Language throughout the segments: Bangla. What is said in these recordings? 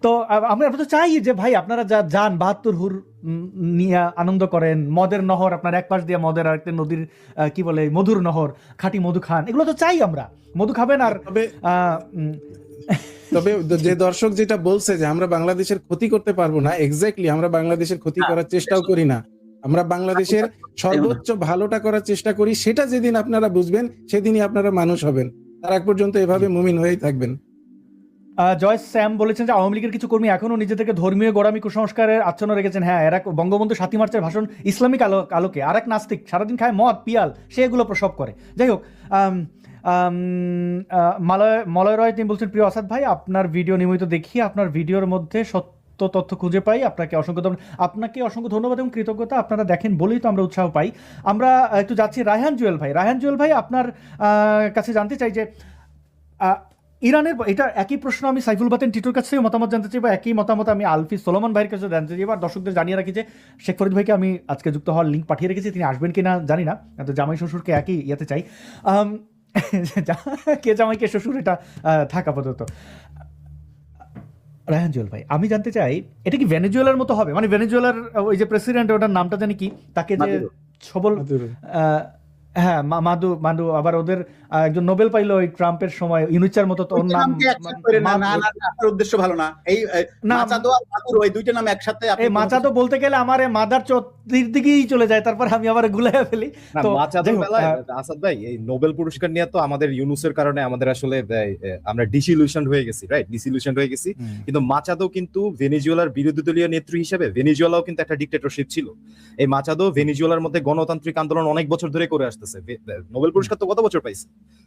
তো আমরা তো চাই যে ভাই আপনারা যান ৭২ হুর নিয়ে আনন্দ করেন, মদের নহর আপনার এক পাশ দিয়ে মদের আরেকটা নদীর কি বলে মধুর নহর, খাঁটি মধু খান, এগুলো তো চাই আমরা, মধু খাবেন। আর তবে যে দর্শক যেটা বলছে যে আমরা বাংলাদেশের ক্ষতি করতে পারবো না, এক্স্যাক্টলি আমরা বাংলাদেশের ক্ষতি করার চেষ্টাও করি না, আমরা বাংলাদেশের সর্বোচ্চ ভালোটা করার চেষ্টা করি। সেটা যেদিন আপনারা বুঝবেন সেদিনই আপনারা মানুষ হবেন, তার আগ পর্যন্ত এভাবে মুমিন হয়েই থাকবেন। জয় স্যাম বলেছেন যে আওয়ামী লীগের কিছু কর্মী এখনো নিজেদেরকে ধর্মীয় গোড়ামি কুসংস্কারের আচ্ছন্ন রেখেছেন। হ্যাঁ, এরা বঙ্গবন্ধু ৭ই মার্চের ভাষণ ইসলামিক আলোকে, আর এক নাস্তিক সারাদিন খায় মদ পিয়াল, সে এগুলো প্রসব করে। যাই হোক, মলয় রয় তিনি বলছেন, প্রিয় আসাদ ভাই আপনার ভিডিও নিয়মিত দেখি, আপনার ভিডিওর মধ্যে সত্য তথ্য খুঁজে পাই, আপনাকে অসংখ্য ধন্যবাদ এবং কৃতজ্ঞতা, আপনারা দেখেন বলেই তো আমরা উৎসাহ পাই। আমরা একটু যাচ্ছি রায়হান জুয়েল ভাই আপনার কাছে জানতে চাই যে ইরানের, এটা একই প্রশ্ন আমি সাইফুল বাতেন টিটোর কাছ থেকে মতামত জানতে চাই, বা একই মতামত আমি আলফি সোলোমান ভাইয়ের কাছে জানতে চাই। এবার দর্শকদের জানিয়ে রাখি যে শেখ ফরিদ ভাইকে আমি আজকে যুক্ত হওয়ার লিঙ্ক পাঠিয়ে রেখেছি, তিনি আসবেন কিনা জানি না, তো জামাই শ্বশুরকে একই ইয়েতে চাই, কে জামাই কে শ্বশুর এটা থাক আপাতত। রায়হান জুয়েল ভাই আমি জানতে চাই, এটা কি ভেনেজুয়েলার মতো হবে? মানে ভেনেজুয়েলার ওই যে প্রেসিডেন্ট, ওটার নামটা জানি কি, তাকে যে সবল, হ্যাঁ মাদু, আবার ওদের একজন নোবেল পাইলো ওই ট্রাম্পের সময়, ইউনুচার মতো, তো ওর নাম উদ্দেশ্য ভালো না, এই মাচাদো আর মাদুরো এই দুইটা নাম একসাথে, এই মাচাদো বলতে গেলে আমার মাদার চৌধুরীর দিকেই চলে যায়, তারপর আমি আবার গুলাইয়া ফেলি। তো আসাদ ভাই এই নোবেল পুরস্কার নিয়ে তো আমাদের ইউনুসের কারণে আমাদের আসলে আমরা ডিসিলিউশন হয়ে গেছি, রাইট, ডিসিলিউশন হয়ে গেছি। কিন্তু মাচাদো কিন্তু ভেনেজুয়েলার বিরোধী দলীয় নেত্রী হিসেবে, ভেনেজুয়েলাও কিন্তু একটা ডিক্টেটরশিপ ছিল, এই মাচাদো ভেনেজুয়েলার মধ্যে গণতান্ত্রিক আন্দোলন অনেক বছর ধরে করে আসতেছে। নোবেল পুরস্কার তো কত বছর পাইছে,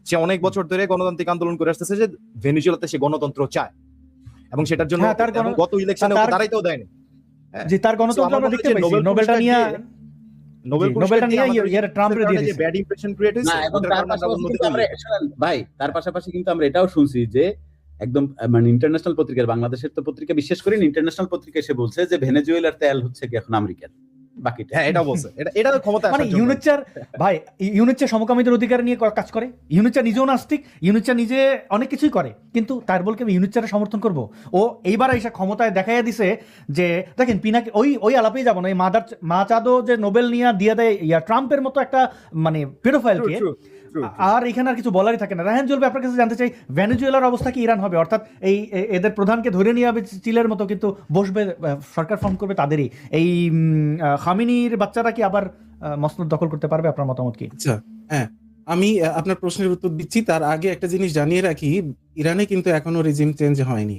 সে অনেক বছর ধরে গণতান্ত্রিক আন্দোলন করে আসতেছে যে ভেনেজুয়েলাতে সে গণতন্ত্র চায়, এবং সেটার জন্য গত ইলেকশনে দাঁড়াইতেও দেয়নি। যে তার গণতন্ত্র আমরা দেখতে পাইছি, নোবেলটা নিয়ে ট্রাম্পের দিয়ে দিয়েছে, ব্যাড ইমপ্রেশন ক্রিয়েট হইছে। ভাই তার পাশাপাশি কিন্তু আমরা এটাও শুনছি যে একদম মানে ইন্টারন্যাশনাল পত্রিকার, বাংলাদেশের তো পত্রিকা বিশেষ করে ইন্টারন্যাশনাল পত্রিকা এসে বলছে যে ভেনেজুয়েলার তেল হচ্ছে কি এখন আমেরিকান, বাকিটা হ্যাঁ এটা বলছে, এটা ক্ষমতা মানে ইউনুচার সমকামীদের অধিকার নিয়ে কাজ করে, ইউনুচার নিজেও নাস্তিক, ইউনুচার নিজে অনেক কিছুই করে, কিন্তু তার বলকে আমি ইউনুচারের সমর্থন করব? ও এইবার এসে ক্ষমতায় দেখাইয়া দিছে যে দেখেন পিনাকি ওই আলাপেই যাবো না, এই মাচাদো যে নোবেল নিয়ে দিয়ে দেয় ট্রাম্পের মতো একটা মানে পেডোফাইলকে, আর এখানে আর কিছু বলারই থাকে না। রায়হান জুয়েল আপনার কাছে জানতে চাই, ভেনেজুয়েলার অবস্থা কি ইরান হবে? অর্থাৎ এই এদের প্রধানকে ধরে নিয়ে যাবে চিলের মতো, কিন্তু বসবে সরকার ফর্ম করবে তাদেরই, এই খামিনির বাচ্চারা কি আবার মসনদ দখল করতে পারবে? আপনার মতামত কি? আচ্ছা, হ্যাঁ আমি আপনার প্রশ্নের উত্তর দিচ্ছি, তার আগে একটা জিনিস জানিয়ে রাখি, ইরানে কিন্তু এখনো রেজিম চেঞ্জ হয়নি,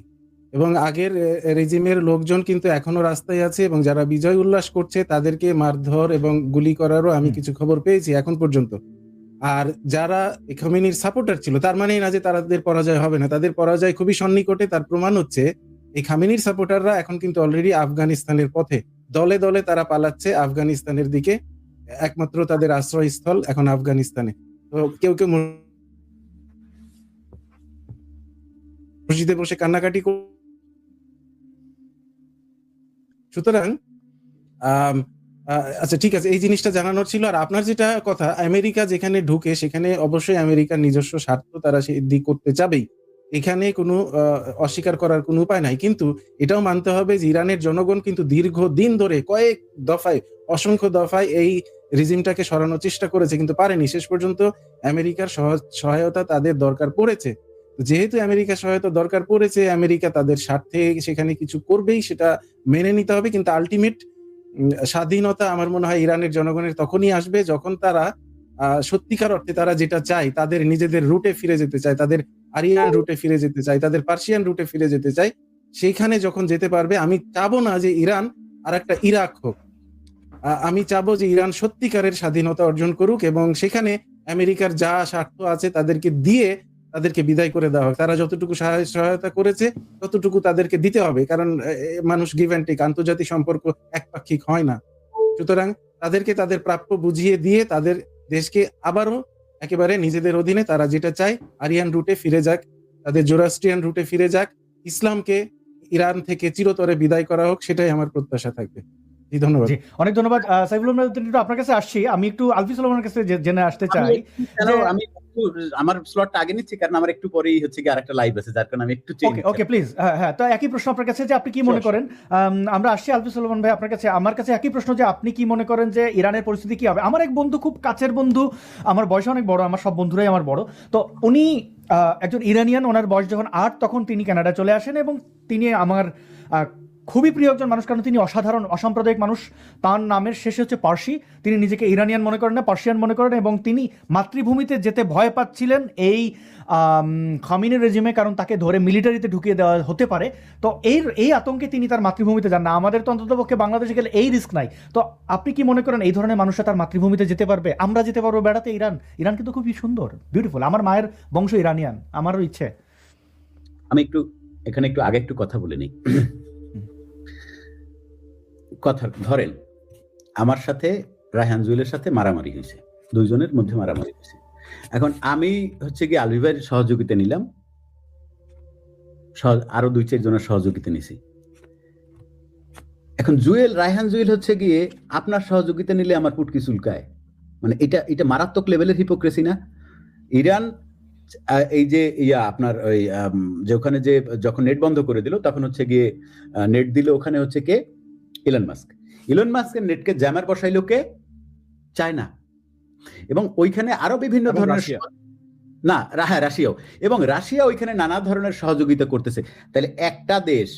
এবং আগের রেজিমের লোকজন কিন্তু এখনো রাস্তায় আছে, এবং যারা বিজয় উল্লাস করছে তাদেরকে মারধর এবং গুলি করারও আমি কিছু খবর পেয়েছি এখন পর্যন্ত। আর যারা খামেনির সাপোর্টার ছিল, তার মানে না যে তাদের পরাজয় হবে না, তাদের পরাজয় খুবই সন্নিকটে। তার প্রমাণ হচ্ছে এই খামেনির সাপোর্টাররা এখন কিন্তু অলরেডি আফগানিস্তানের পথে, দলে দলে তারা পালাচ্ছে আফগানিস্তানের দিকে, একমাত্র তাদের আশ্রয়স্থল এখন আফগানিস্তানে। তো কেউ কেউ মসজিদে বসে কান্নাকাটি। সুতরাং আচ্ছা ঠিক আছে, এই জিনিসটা জানানোর ছিল। আর আপনার যেটা কথা, আমেরিকা যেখানে ঢুকে সেখানে অবশ্যই আমেরিকার নিজস্ব স্বার্থ তারা সিদ্ধি করতে চাবেই, এখানে কোনো অস্বীকার করার কোনো উপায় নাই। কিন্তু এটাও মানতে হবে যে ইরানের জনগণ কিন্তু দীর্ঘদিন ধরে কয়েক দফায়, অসংখ্য দফায় এই রিজিমটাকে সরানোর চেষ্টা করেছে, কিন্তু পারেনি। শেষ পর্যন্ত আমেরিকার সহায়তা তাদের দরকার পড়েছে। যেহেতু আমেরিকার সহায়তা দরকার পড়েছে, আমেরিকা তাদের স্বার্থে সেখানে কিছু করবেই, সেটা মেনে নিতে হবে। কিন্তু আলটিমেট স্বাধীনতা আমার মনে হয় ইরানের জনগণের তখনই আসবে যখন তারা সত্যিকার অর্থে তারা যেটা চায়, তাদের নিজেদের রুটে ফিরে যেতে চায়, তাদের আরিয়ান রুটে ফিরে যেতে চায়, তাদের পার্সিয়ান রুটে ফিরে যেতে চায়। সেইখানে যখন যেতে পারবে, আমি চাবো না যে ইরান আর একটা ইরাক হোক, আমি চাবো যে ইরান সত্যিকারের স্বাধীনতা অর্জন করুক, এবং সেখানে আমেরিকার যা স্বার্থ আছে তাদেরকে দিয়ে তাদেরকে বিদায় করে দেওয়া হোক। তারা যতটুকু সহায়তা করেছে ততটুকু তাদেরকে দিতে হবে, কারণ মানুষ গিভ অ্যান্ড টেক, আন্তর্জাতিক সম্পর্ক একপাক্ষিক হয় না। সুতরাং তাদেরকে তাদের প্রাপ্য বুঝিয়ে দিয়ে তাদের দেশকে আবারও একেবারে নিজেদের অধীনে, তারা যেটা চায় আরিয়ান রুটে ফিরে যাক, তাদের জোরাস্ট্রিয়ান রুটে ফিরে যাক, ইসলামকে ইরান থেকে চিরতরে বিদায় করা হোক, সেটাই আমার প্রত্যাশা থাকবে। ধন্যবাদ। অনেক ধন্যবাদ সাইফুল। আপনার কাছে আসছি, আমি একটু আলফি সোলোমানের কাছে জেনে আসতে চাই। আমি আমার স্লটটা আগে নিচ্ছি, কারণ আমার একটু পরেই হচ্ছে কি আরেকটা লাইভ আছে, যার কারণে আমি একটু চেঞ্জ। Okay please. হ্যাঁ, তো একই প্রশ্ন আপনার কাছে যে আপনি কি মনে করেন, আমরা আসছি আলফিস সুলেমান ভাই আপনার কাছে। আমার কাছে একই প্রশ্ন যে আপনি কি মনে করেন যে ইরানের পরিস্থিতি কি হবে? আমার এক বন্ধু, খুব কাছের বন্ধু, আমার বয়স অনেক বড়, আমার সব বন্ধুরাই আমার বড়, তো উনি একজন ইরানিয়ান, ওনার বয়স যখন 8 তখন তিনি কানাডা চলে আসেন, এবং তিনি আমার খুবই প্রিয় একজন মানুষ, কারণ তিনি অসাধারণ অসাম্প্রদায়িক মানুষ। তার নামের শেষে হচ্ছে পার্সি, তিনি নিজেকে ইরানিয়ান মনে করেন না, পার্সিয়ান মনে করেন, এবং তিনি মাতৃভূমিতে যেতে ভয় পাচ্ছিলেন এই খামিনি রেজিমে, কারণ তাকে ধরে মিলিটারিতে ঢুকিয়ে দেওয়া হতে পারে। তো এই আতঙ্কে তিনি তার মাতৃভূমিতে যান না। আমাদের তো অন্ততপক্ষে বাংলাদেশে গেলে এই রিস্ক নাই। তো আপনি কি মনে করেন এই ধরনের মানুষরা তার মাতৃভূমিতে যেতে পারবে? আমরা যেতে পারবো বেড়াতে? ইরান কিন্তু খুবই সুন্দর, বিউটিফুল। আমার মায়ের বংশ ইরানিয়ান, আমারও ইচ্ছে। আমি এখানে একটু আগে একটু কথা বলে নিই। কথা ধরেন আমার সাথে রায়হান জুয়েলের সাথে মারামারি হয়েছে, দুইজনের মধ্যে মারামারি হয়েছে। এখন আমি হচ্ছে কি আলভি ভাইয়ের সহযোগিতা নিলাম, আরো 2-4 জনের সহযোগিতা নিছি। এখন রায়হান জুয়েল হচ্ছে গিয়ে আপনার সহযোগিতা নিলে আমার পুটকি চুলকায়, মানে এটা মারাত্মক লেভেলের হিপোক্রেসি না? ইরান এই যে আপনার ওই যে ওখানে যে যখন নেট বন্ধ করে দিল, তখন হচ্ছে গিয়ে নেট দিল ওখানে হচ্ছে কে, ইলন মাস্কের নেটকে জ্যামার বসাইলো কে? চায়না। এবং ওইখানে আরো বিভিন্ন ধরনের না, হ্যাঁ রাশিয়াও, এবং রাশিয়া ওইখানে নানা ধরনের সহযোগিতা করতেছে। তাহলে একটা দেশ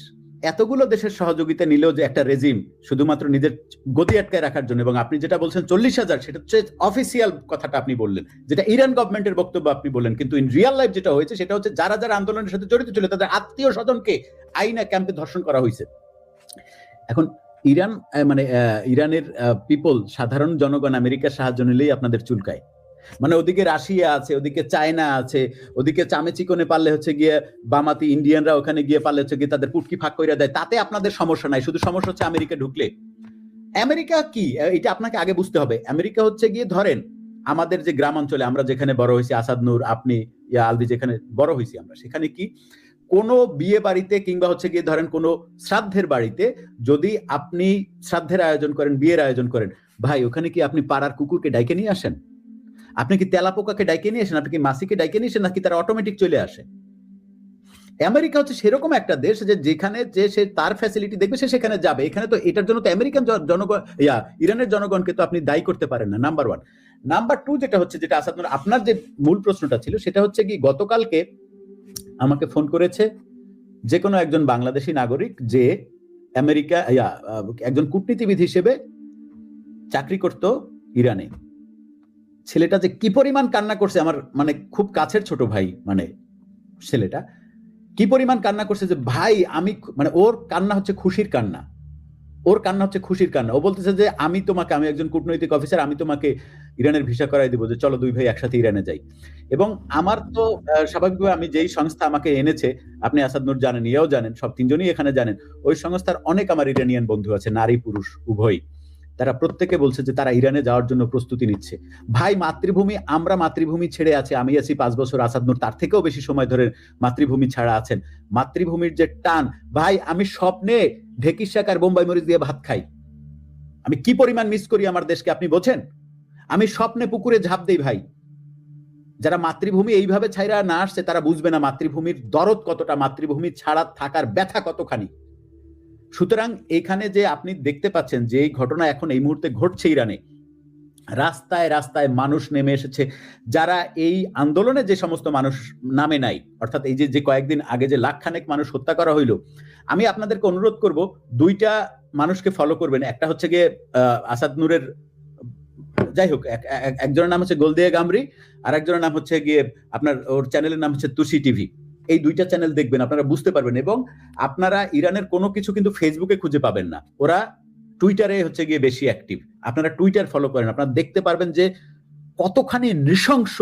এতগুলো দেশের সহযোগিতা নিলেও যে একটা রেজিম শুধুমাত্র নিজের গতি আটকায় রাখার জন্য, এবং আপনি যেটা বলছেন 40,000, সেটা হচ্ছে অফিসিয়াল কথাটা আপনি বললেন, যেটা ইরান গভর্নমেন্টের বক্তব্য আপনি বললেন, কিন্তু ইন রিয়াল লাইফ যেটা হয়েছে সেটা হচ্ছে যারা যারা আন্দোলনের সাথে জড়িত ছিল তাদের আত্মীয় স্বজনকে আইনা ক্যাম্পে ধর্ষণ করা হয়েছে। এখন ইরানের পিপল, সাধারণ জনগণ আমেরিকার সাহায্য নিলেই আপনাদের চুলকায়। মানে ওদিকে রাশিয়া আছে, ওদিকে চায়না আছে, ওদিকে চামে চিকনে পারলে হচ্ছে গিয়ে বামাতি ইন্ডিয়ানরা ওখানে গিয়ে পারলে হচ্ছে গিয়ে তাদের পুটকি ফাঁক করে দেয়, তাতে আপনাদের সমস্যা নাই। শুধু সমস্যা হচ্ছে আমেরিকা ঢুকলে। আমেরিকা কি, এটা আপনাকে আগে বুঝতে হবে। আমেরিকা হচ্ছে গিয়ে ধরেন আমাদের যে গ্রামাঞ্চলে আমরা যেখানে বড় হয়েছি, আসাদ নূর, আপনি, আলদি যেখানে বড় হয়েছি আমরা, সেখানে কি কোনো বিয়ে বাড়িতে কিংবা হচ্ছে গিয়ে ধরেন কোনো শ্রাদ্ধের বাড়িতে যদি আপনি শ্রাদ্ধের আয়োজন করেন, বিয়ের আয়োজন করেন, ভাই ওখানে কি আপনি পাড়ার কুকুরকে ডাইকে নিয়ে আসেন? আপনি কি তেলাপোকাকে ডাইকে নিয়ে আসেন? আপনি কি মাসিকে ডাইকে নিয়ে আসেন? নাকি তারা অটোমেটিক চলে আসে? আমেরিকা হচ্ছে সেরকম একটা দেশ যে যেখানে যে সে তার ফ্যাসিলিটি দেখবে সে সেখানে যাবে। এখানে তো এটার জন্য তো আমেরিকান জনগণ, ইরানের জনগণকে তো আপনি দায়ী করতে পারেন না, নাম্বার 1। নাম্বার 2 যেটা হচ্ছে, যেটা আসাদ নূর আপনার যে মূল প্রশ্নটা ছিল, সেটা হচ্ছে কি গতকালকে আমাকে ফোন করেছে যে কোনো একজন বাংলাদেশি নাগরিক, যে আমেরিকা একজন কূটনীতিবিদ হিসেবে চাকরি করত ইরানে। ছেলেটা যে কি পরিমাণ কান্না করছে, আমার মানে খুব কাছের ছোট ভাই, মানে ছেলেটা কি পরিমাণ কান্না করছে যে ভাই আমি, মানে ওর কান্না হচ্ছে খুশির কান্না, ও বলতেছে যে আমি একজন কূটনৈতিক অফিসার, আমি তোমাকে ইরানের ভিসা করাই দিব, যে চলো 2 ভাই একসাথে ইরানে যাই। এবং আমার তো স্বাভাবিকভাবে আমি যেই সংস্থা আমাকে এনেছে, আপনি আসাদ নূর জানেন, ইয়েও জানেন, সব 3 জনই এখানে জানেন, ওই সংস্থার অনেক আমার ইরানিয়ান বন্ধু আছে, নারী পুরুষ উভয়। তারা প্রত্যেকে বলছে যে তারা ইরানে যাওয়ার জন্য প্রস্তুতি নিচ্ছে। ভাই আমরা মাতৃভূমি ছেড়ে আছি, আমি আছি 5 বছর, আসাদ নূর তার থেকেও বেশি সময় ধরে মাতৃভূমি ছাড়া আছেন। মাতৃভূমির যে টান, ভাই আমি স্বপ্নে ঢেকির শাক আর বোম্বাই মরিচ দিয়ে ভাত খাই। আমি কি পরিমাণ মিস করি আমার দেশকে আপনি বোঝেন? আমি স্বপ্নে পুকুরে ঝাঁপ দেই ভাই। যারা মাতৃভূমি এইভাবে ছাইরা না আসছে তারা বুঝবে না মাতৃভূমির দরদ কতটা, মাতৃভূমি ছাড়া থাকার ব্যথা কতখানি। সুতরাং এখানে যে আপনি দেখতে পাচ্ছেন যে এই ঘটনা এখন এই মুহূর্তে ঘটছে ইরানে, রাস্তায় রাস্তায় মানুষ নেমে এসেছে, যারা এই আন্দোলনে যে সমস্ত মানুষ নামে নাই, অর্থাৎ এই যে কয়েকদিন আগে যে লাখখানেক মানুষ হত্যা করা হইলো, আমি আপনাদেরকে অনুরোধ করব 2টা মানুষকে ফলো করবেন। একটা হচ্ছে গিয়ে আসাদ নূরের, যাই হোক, একজনের নাম হচ্ছে গোলদিয়া গামরি, আর একজনের নাম হচ্ছে গিয়ে আপনার, ওর চ্যানেলের নাম হচ্ছে তুসি টিভি। এই 2টা চ্যানেল দেখবেন, আপনারা বুঝতে পারবেন। এবং আপনারা ইরানের কোনো কিছু কিন্তু ফেসবুকে খুঁজে পাবেন না, ওরা টুইটারে হচ্ছে গিয়ে বেশি অ্যাক্টিভ। আপনারা টুইটার ফলো করেন, আপনারা দেখতে পারবেন যে কতখানি নৃশংস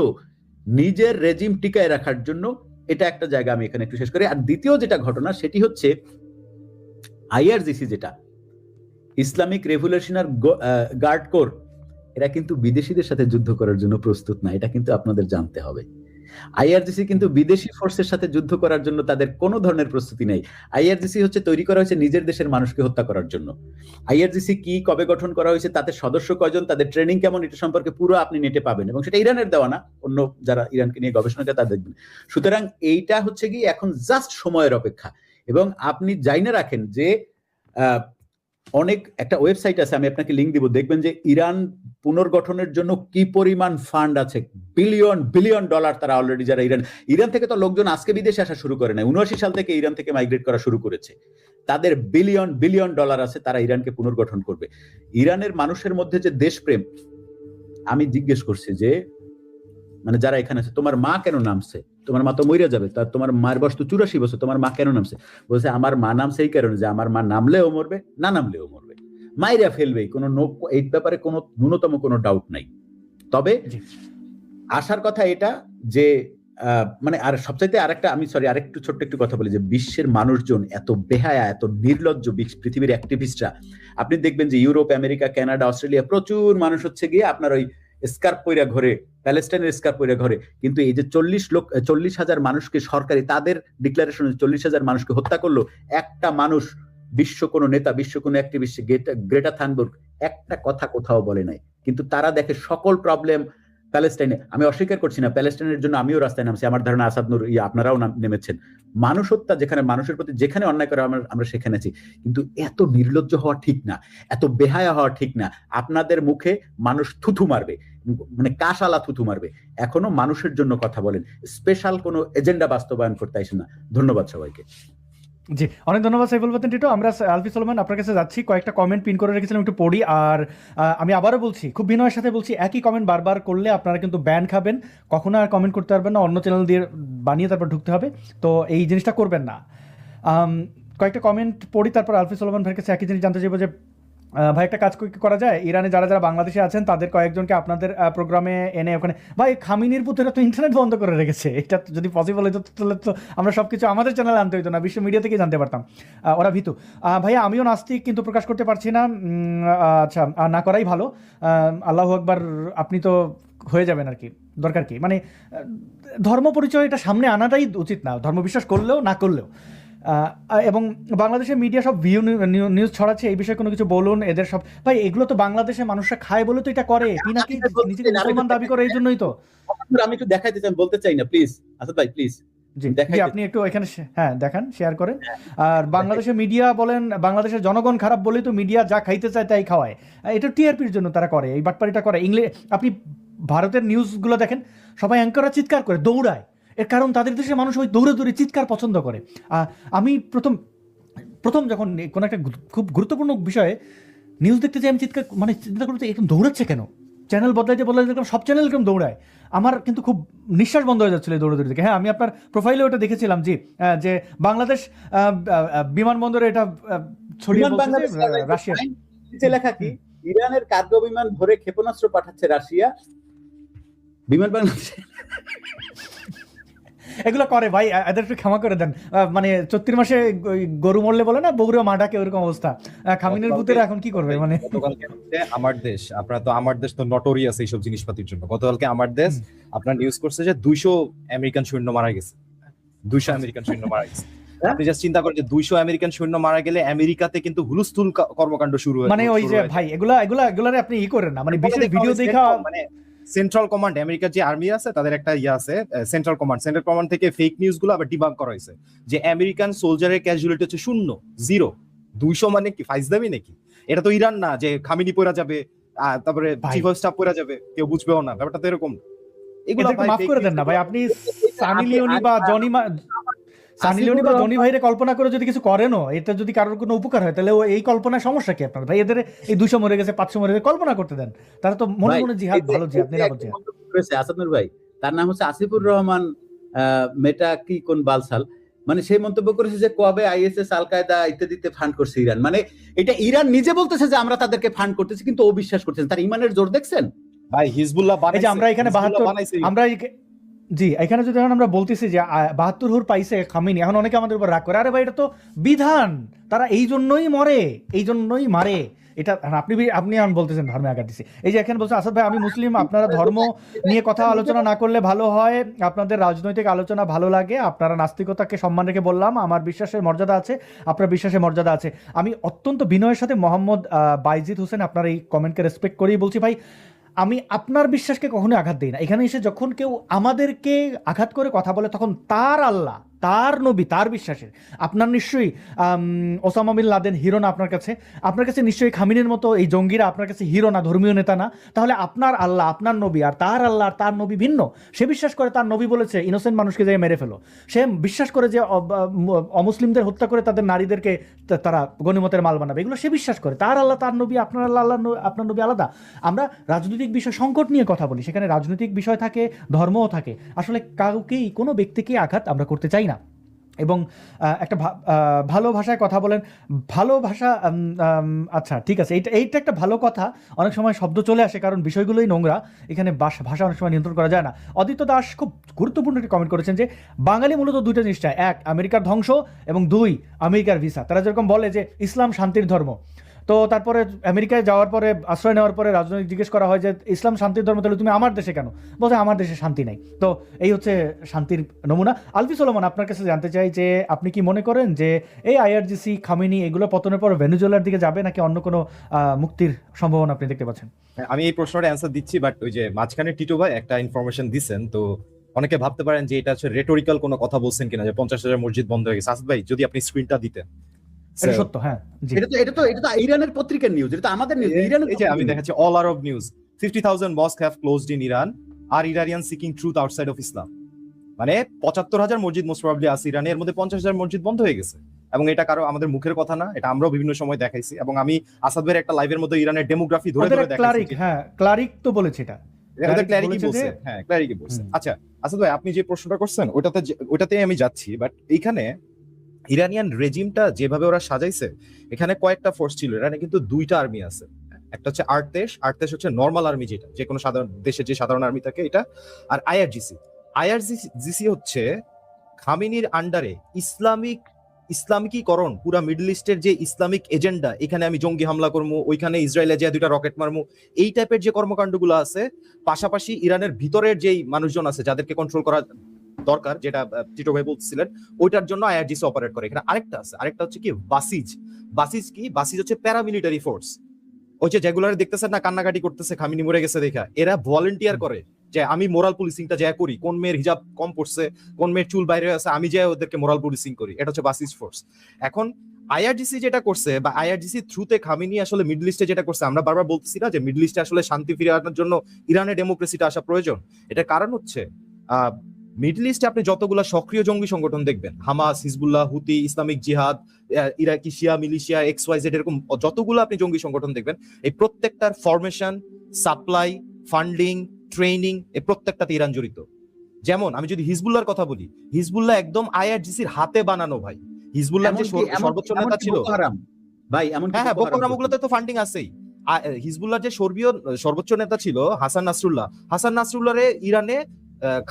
নিজের রেজিম টিকায় রাখার জন্য। এটা একটা জায়গা, আমি এখানে একটু শেষ করি। আর দ্বিতীয় যেটা ঘটনা, সেটি হচ্ছে আইআরজিসি, যেটা ইসলামিক রেভলিউশনারি গার্ড কোর, এরা কিন্তু বিদেশিদের সাথে যুদ্ধ করার জন্য প্রস্তুত না, এটা কিন্তু আপনাদের জানতে হবে। আইআরজিসি কিন্তু বিদেশি ফোর্সের সাথে যুদ্ধ করার জন্য তাদের কোনো ধরনের প্রস্তুতি নেই। আইআরজিসি হচ্ছে তৈরি করা হয়েছে নিজের দেশের মানুষকে হত্যা করার জন্য। আইআরজিসি কি, কবে গঠন করা হয়েছে, তাদের সদস্য কয়জন, তাদের ট্রেনিং কেমন, এটা সম্পর্কে পুরো আপনি নেটে পাবেন, এবং সেটা ইরানের দেওয়া না, অন্য যারা ইরানকে নিয়ে গবেষণা করে তারা দেখবেন। সুতরাং এইটা হচ্ছে কি এখন জাস্ট সময়ের অপেক্ষা। এবং আপনি জাইনা রাখেন যে অনেক একটা ওয়েবসাইট আছে, আমি আপনাকে লিঙ্ক দিব, দেখবেন যে ইরান পুনর্গঠনের জন্য কি পরিমাণ ফান্ড আছে, বিলিয়ন বিলিয়ন ডলার তারা অলরেডি, যারা ইরান থেকে তো লোকজন আজকে বিদেশে আসা শুরু করে না, 79 সাল থেকে ইরান থেকে মাইগ্রেট করা শুরু করেছে, তাদের বিলিয়ন বিলিয়ন ডলার আছে, তারা ইরানকে পুনর্গঠন করবে। ইরানের মানুষের মধ্যে যে দেশপ্রেম, আমি জিজ্ঞেস করছি যে মানে যারা এখানে আছে, তোমার মা কেন নামছে, তোমার মা তো মইরা যাবে, তার তোমার মায়ের বয়স তো 84 বছর, তোমার মা কেন নামছে? বলছে আমার মা নামছে এই কারণে যে আমার মা নামলেও মরবে, না নামলেও মরবে, মাইরা ফেলবেই, কোনো এই ব্যাপারে কোনো ন্যূনতম কোনো ডাউট নাই। তবে আসার কথা এটা যে মানে আর সবচাইতে আরেকটা, আমি আরেকটু ছোট্ট একটু কথা বলি, যে বিশ্বের মানুষজন এত বেহায়া, এত নির্লজ্জ, পৃথিবীর অ্যাক্টিভিস্টরা, আপনি দেখবেন যে ইউরোপ, আমেরিকা, কানাডা, অস্ট্রেলিয়া প্রচুর মানুষ হচ্ছে গিয়ে আপনার ওই স্কার্ফ পইরা ঘরে, প্যালেস্টাইনের স্কার্ফ পইরা ঘরে, কিন্তু এই যে 40,000 মানুষকে সরকারি তাদের ডিক্লারেশন 40,000 মানুষকে হত্যা করলো, একটা মানুষ, বিশ্ব কোনো নেতা, বিশ্ব কোনো অ্যাক্টিভিস্ট, গ্রেটা থানবার্গ একটা কথা কোথাও বলে নাই। কিন্তু তারা দেখে সকল প্রবলেম প্যালেস্টাইনে। আমি অস্বীকার করছি না, প্যালেস্টাইনের জন্য আমিও রাস্তায় নামছি, আমার ধারণা আসাদ নূর আপনারাও নেমেছেন। মানুষ হত্যা যেখানে, মানুষের প্রতি যেখানে অন্যায় করে আমরা সেখানে আছি, কিন্তু এত নির্লজ্জ হওয়া ঠিক না, এত বেহায়া হওয়া ঠিক না। আপনাদের মুখে মানুষ থুথু মারবে, মানে কাশালা থুথু মারবে, এখনো মানুষের জন্য কথা বলেন, স্পেশাল কোনো এজেন্ডা বাস্তবায়ন করতে আসেন না। ধন্যবাদ সবাইকে। জি, অনেক ধন্যবাদ সাইফুল বাতিন টিটো। আমরা আলফি সোলোমান আপনার কাছে যাচ্ছি, কয়েকটা কমেন্ট পিন করে রেখেছিলাম, একটু পড়ি। আর আমি আবারও বলছি, খুব বিনয়ের সাথে বলছি, একই কমেন্ট বারবার করলে আপনারা কিন্তু ব্যান খাবেন, কখনো আর কমেন্ট করতে পারবেন না, অন্য চ্যানেল দিয়ে বানিয়ে তারপর ঢুকতে হবে, তো এই জিনিসটা করবেন না। কয়েকটা কমেন্ট পড়ি, তারপর আলফি সোলোমান ভাইয়ের কাছে একই জিনিস জানতে চাইবো যে ভাই একটা কাজ করা যায়, ইরানে যারা যারা বাংলাদেশে আছেন তাদের কয়েকজনকে আপনাদের প্রোগ্রামে এনে ওখানে, ভাই খামিনির পুত্রেরা তো ইন্টারনেট বন্ধ করে রেখেছে, এটা যদি পসিবল হতো তাহলে তো আমরা সব কিছু আমাদের চ্যানেলে আনতে হতো না, বিশ্ব মিডিয়া থেকে জানতে পারতাম। ওরা ভীতু। ভাইয়া আমিও নাস্তিক, কিন্তু প্রকাশ করতে পারছি না। আচ্ছা, না করাই ভালো। আল্লাহু আকবার, আপনি তো হয়ে যাবেন আর কি, দরকার কি, মানে ধর্ম পরিচয় এটা সামনে আনাটাই উচিত না, ধর্ম বিশ্বাস করলেও না করলেও। এবং বাংলাদেশের মিডিয়া সব নিউজ ছড়াচ্ছে, এই বিষয়ে কোনো কিছু বলুন। এদের সব, ভাই এগুলো তো বাংলাদেশে মানুষরা খায় বলে তো এটা করে, পিনাকি নিজেকে মুসলমান দাবি করে, এই জন্যই তো। আমি একটু দেখাইতে চাই, বলতে চাই না, প্লিজ আসাদ ভাই প্লিজ। জি, আপনি একটু এখানে হ্যাঁ দেখান, শেয়ার করেন। আর বাংলাদেশের মিডিয়া বলেন, বাংলাদেশের জনগণ খারাপ বলেই তো মিডিয়া যা খাইতে চায় তাই খাওয়ায়, এটা টিআরপির জন্য তারা করে, এই বাটপারিটা করে। আপনি ভারতের নিউজগুলো দেখেন, সবাই অ্যাঙ্কাররা চিৎকার করে দৌড়ায়, এর কারণ তাদের দেশের মানুষ ওই দৌড়ে দৌড়ে চিৎকার পছন্দ করে। আমি প্রথম যখন কোনো একটা খুব গুরুত্বপূর্ণ বিষয়ে নিউজ দেখতে চাই, আমি মানে চিন্তা করতে এরকম দৌড়াচ্ছে কেন, চ্যানেল বদলাইতে সব চ্যানেল এরকম দৌড়ায়, আমার কিন্তু খুব নিঃশ্বাস বন্ধ হয়ে যাচ্ছিল দৌড়ে দৌড়ে দেখে। হ্যাঁ, আমি আপনার প্রোফাইলে ওটা দেখেছিলাম, জি, যে বাংলাদেশ বিমানবন্দরে এটা ছড়িয়ে রাশিয়া লেখা কি, ইরানের কার্গো বিমান ভরে ক্ষেপণাস্ত্র পাঠাচ্ছে রাশিয়া, বিমান বাংলাদেশ এগুলো করে। ভাই এদের একটু ক্ষমা করে দেন, মানে 34 মাসে গরু মরলে বলে না বগুড়া মাঠাকে, ওরকম অবস্থা। খামিনের ভূতেরা এখন কি করবে, মানে গতকালকে আমার দেশ, আপনারা তো আমার দেশ তো নটোরিয়াস এইসব জিনিসপাতির জন্য, গতকালকে আমার দেশ আপনার নিউজ করছে যে 200 আমেরিকান সৈন্য মারা গেছে, 200 আমেরিকান সৈন্য মারা গেছে। আপনি জাস্ট চিন্তা করেন যে 200 আমেরিকান সৈন্য মারা গেলে আমেরিকাতে কিন্তু হুলস্থুল কর্মকাণ্ড শুরু হয়, মানে ওই যে ভাই এগুলারে আপনি ই করেন না, মানে বিশেষ ভিডিও দেখা, মানে সেন্ট্রাল কমান্ড, আমেরিকার যে আর্মি আছে তাদের একটা আছে সেন্ট্রাল কমান্ড থেকে ফেক নিউজ গুলো আবার ডিবাঙ্ক করা হয়েছে যে আমেরিকান সোলজারের ক্যাজুয়ালিটি হচ্ছে 0 200 মানে কি ফাইজদামি নাকি? এটা তো ইরান না যে খামিনি পড়া যাবে, তারপরে চিফ অফ স্টাফ পড়া যাবে, কেউ বুঝবেও না, ব্যাপারটা তো এরকম। এগুলো মাফ করে দেন না ভাই, আপনি সানি লিওনি বা জনি ভাইরে কল্পনা করে যদি কিছু করেনও, এটা যদি কারোর কোনো উপকার হয়, তাহলে এই কল্পনার সমস্যা কি আপনার? ভাই এদের এই 200 মরে গেছে, 500 মরে গেছে কল্পনা করতে দেন, তারা তো মনে মনে জিহাদ, ভালো জিহাদ, নিরাপদ জিহাদ করেছে। আসাদ নূর ভাই, তার নাম হচ্ছে আসিফুর রহমান মেটা কি কোন বালসাল, মানে সেই মন্তব্য করেছে যে কবে আইএসএস, আল কায়দা ইত্যাদিতে ফান্ড করছে ইরান, মানে এটা ইরান নিজে বলতেছে যে আমরা তাদেরকে ফান্ড করতেছি, কিন্তু ও বিশ্বাস করতেছেন, তার ইমানের জোর দেখছেন ভাই। হিজবুল্লাহ বানাইছে, আমরা এখানে 72, আমরা জি এখানে যদি আমরা বলতেছি যে 72 হুর পাইছে খামিনি, এখন অনেকে আমাদের উপর রাগ করে, আরে ভাই এটা তো বিধান, তারা এই জন্যই মারে, এটা আর আপনি আমি বলতেছেন ধর্মে আঘাত দিছি। এই যে এখানে বলছেন আসাদ ভাই আমি মুসলিম, আপনারা ধর্ম নিয়ে কথা আলোচনা না করলে ভালো হয়, আপনাদের রাজনৈতিক আলোচনা ভালো লাগে, আপনারা নাস্তিকতাকে সম্মান রেখে বললাম, আমার বিশ্বাসের মর্যাদা আছে, আপনার বিশ্বাসের মর্যাদা আছে। আমি অত্যন্ত বিনয়ের সাথে মোহাম্মদ বাইজিদ হোসেন আপনার এই কমেন্টকে রেসপেক্ট করেই বলছি ভাই, আমি আপনার বিশ্বাসকে কখনোই আঘাত দিই না। এখানে এসে যখন কেউ আমাদেরকে আঘাত করে কথা বলে তখন তার আল্লাহ, তার নবী, তার বিশ্বাসের, আপনার নিশ্চয়ই ওসামা বিন লাদেন হিরো না আপনার কাছে নিশ্চয়ই খামিনের মতো এই জঙ্গিরা আপনার কাছে হিরো না, ধর্মীয় নেতা না। তাহলে আপনার আল্লাহ, আপনার নবী আর তার আল্লাহ আর তার নবী ভিন্ন। সে বিশ্বাস করে তার নবী বলেছে ইনোসেন্ট মানুষকে যে মেরে ফেলো, সে বিশ্বাস করে যে অমুসলিমদের হত্যা করে তাদের নারীদেরকে তারা গনিমতের মাল বানাবে, এগুলো সে বিশ্বাস করে। তার আল্লাহ, তার নবী, আপনার আল্লাহ, আপনার নবী আলাদা। আমরা রাজনৈতিক বিষয় সংকট নিয়ে কথা বলি, সেখানে রাজনৈতিক বিষয় থাকে, ধর্মও থাকে। আসলে কাউকেই, কোনো ব্যক্তিকে আঘাত আমরা করতে চাই না। এবং একটা ভালো ভাষায় কথা বলেন, ভালো ভাষা, আচ্ছা ঠিক আছে, এইটা একটা ভালো কথা। অনেক সময় শব্দ চলে আসে কারণ বিষয়গুলোই নোংরা, এখানে ভাষা অনেক সময় নিয়ন্ত্রণ করা যায় না। অদিত্য দাস খুব গুরুত্বপূর্ণ একটি কমেন্ট করেছেন যে বাঙালি মূলত দুইটা জিনিস চায়, এক আমেরিকার ধ্বংস এবং দুই আমেরিকার ভিসা। তারা যেরকম বলে যে ইসলাম শান্তির ধর্ম, তো তারপরে আমেরিকায় যাওয়ার পরে, আশ্রয় নেওয়ার পরে রাজনৈতিক জিজ্ঞেস করা হয় যে ইসলাম শান্তির ধর্ম, তাহলে তুমি আমার দেশে কেন? বলছে আমার দেশে শান্তি নাই। তো এই হচ্ছে শান্তির নমুনা। আলফি সোলোমন, আপনার কাছে জানতে চাই যে আপনি কি মনে করেন যে এই আইআরজিসি, খামেনি এগুলো পতনের পর ভেনেজুয়েলার দিকে যাবে, নাকি অন্য কোনো মুক্তির সম্ভাবনা আপনি দেখতে পাচ্ছেন? আমি এই প্রশ্নটা অ্যান্সার দিচ্ছি, বাট ওই যে মাঝখানে টিটো ভাই একটা ইনফরমেশন দিচ্ছেন, তো অনেকে ভাবতে পারেন যে এটা হচ্ছে রেটোরিক্যাল কোনো কথা বলছেন কিনা, যে 50,000 মসজিদ বন্ধ হয়ে গেছে। আসাদ ভাই যদি আপনি স্ক্রিনটা দিতেন। এটা সত্য, হ্যাঁ জি। এটা তো ইরানের পত্রিকার নিউজ, এটা তো আমাদের নিউজ। এই যে আমি দেখাচ্ছি all Arab news, 50,000 mosques have closed in Iran, are Iranians seeking truth outside of Islam। মানে 75,000 মসজিদ মোস্ট প্রবাবলি আছে ইরানে, এর মধ্যে 50,000 মসজিদ বন্ধ হয়ে গেছে। এবং এটা কারো আমাদের মুখের কথা না, এটা আমরাও বিভিন্ন সময় দেখাইছি। এবং আমি আসাদ ভাইয়ের একটা লাইভের মধ্যে ইরানের ডেমোগ্রাফি ধরে ধরে দেখাইছি। হ্যাঁ ক্লারিক তো বলেছে এটা, ক্লারিকি বলছে, হ্যাঁ ক্লারিকি বলছে। আচ্ছা আসাদ ভাই, আপনি যে প্রশ্নটা করছেন ওটাতে আমি যাচ্ছি, বাট এইখানে ইরানিয়ান রেজিমটা যেভাবে ওরা সাজাইছে, এখানে কয়েকটা ফোর্স ছিল। ইরানে কিন্তু দুইটা আর্মি আছে, একটা হচ্ছে আর্টেশ হচ্ছে নর্মাল আর্মি, যেটা যে কোনো সাধারণ দেশে যে সাধারণ আর্মি থাকে এটা, আর আইআরজিসি হচ্ছে খামেনির আন্ডারে ইসলামিকীকরণ, পুরা মিডল ইস্টের যে ইসলামিক এজেন্ডা, এখানে আমি জঙ্গি হামলা করবো, ওইখানে ইসরায়েলে যে দুইটা রকেট মারমু, এই টাইপের যে কর্মকাণ্ডগুলো আছে, পাশাপাশি ইরানের ভিতরের যেই মানুষজন আছে যাদেরকে কন্ট্রোল করা দরকার, যেটা টিটো ভাই বলছিলেন, ওইটার জন্য আইআরজিসি অপারেট করে। এখানে আরেকটা হচ্ছে কি বাসিজ হচ্ছে প্যারামিলিটারি ফোর্স। ওই যে যেগুলো দেখতেছেন না কান্নাকাটি করতেছে খামিনি মরে গেছে দেখা, এরা ভলান্টিয়ার করে যে আমি মোরাল পুলিশিংটা যা করি, কোন মেয়ের হিজাব কম পড়ছে, কোন মেয়ের চুল বাইরে আছে, আমি যাই ওদেরকে মোরাল পুলিশিং করি। এটা হচ্ছে বাসিজ ফোর্স। এখন আইআরজিসি যেটা করছে, বা আইআরজিসি থ্রুতে খামেনি আসলে মিডল ইস্টে যেটা করছে, আমরা বারবার বলতেছি না যে মিডল ইস্টে আসলে শান্তি ফিরে আনার জন্য ইরানের ডেমোক্রেসিটা আসা প্রয়োজন। এটার কারণ হচ্ছে মিডল ইস্টে আপনি যতগুলা সক্রিয় জঙ্গি সংগঠন দেখবেন, হামাস, হিজবুল্লাহ, হুতি, ইসলামিক জিহাদ, ইরাকি শিয়া মিলিশিয়া, XYZ, এরকম যতগুলো আপনি জঙ্গি সংগঠন দেখবেন, এই প্রত্যেকটার ফরমেশন, সাপ্লাই, ফান্ডিং, ট্রেনিং, এই প্রত্যেকটাতে ইরান জড়িত। যেমন আমি যদি হিজবুল্লাহর কথা বলি, হিজবুল্লাহ একদম আইআরজিসির হাতে বানানো ভাই। হিজবুল্লাহ যে সর্বোচ্চ নেতা ছিল ভাই, এমন হ্যাঁ বোকো হারামগুলোতে তো ফান্ডিং আছেই। হিজবুল্লাহ যে সর্বোচ্চ নেতা ছিল হাসান নাসরুল্লাহরে ইরানে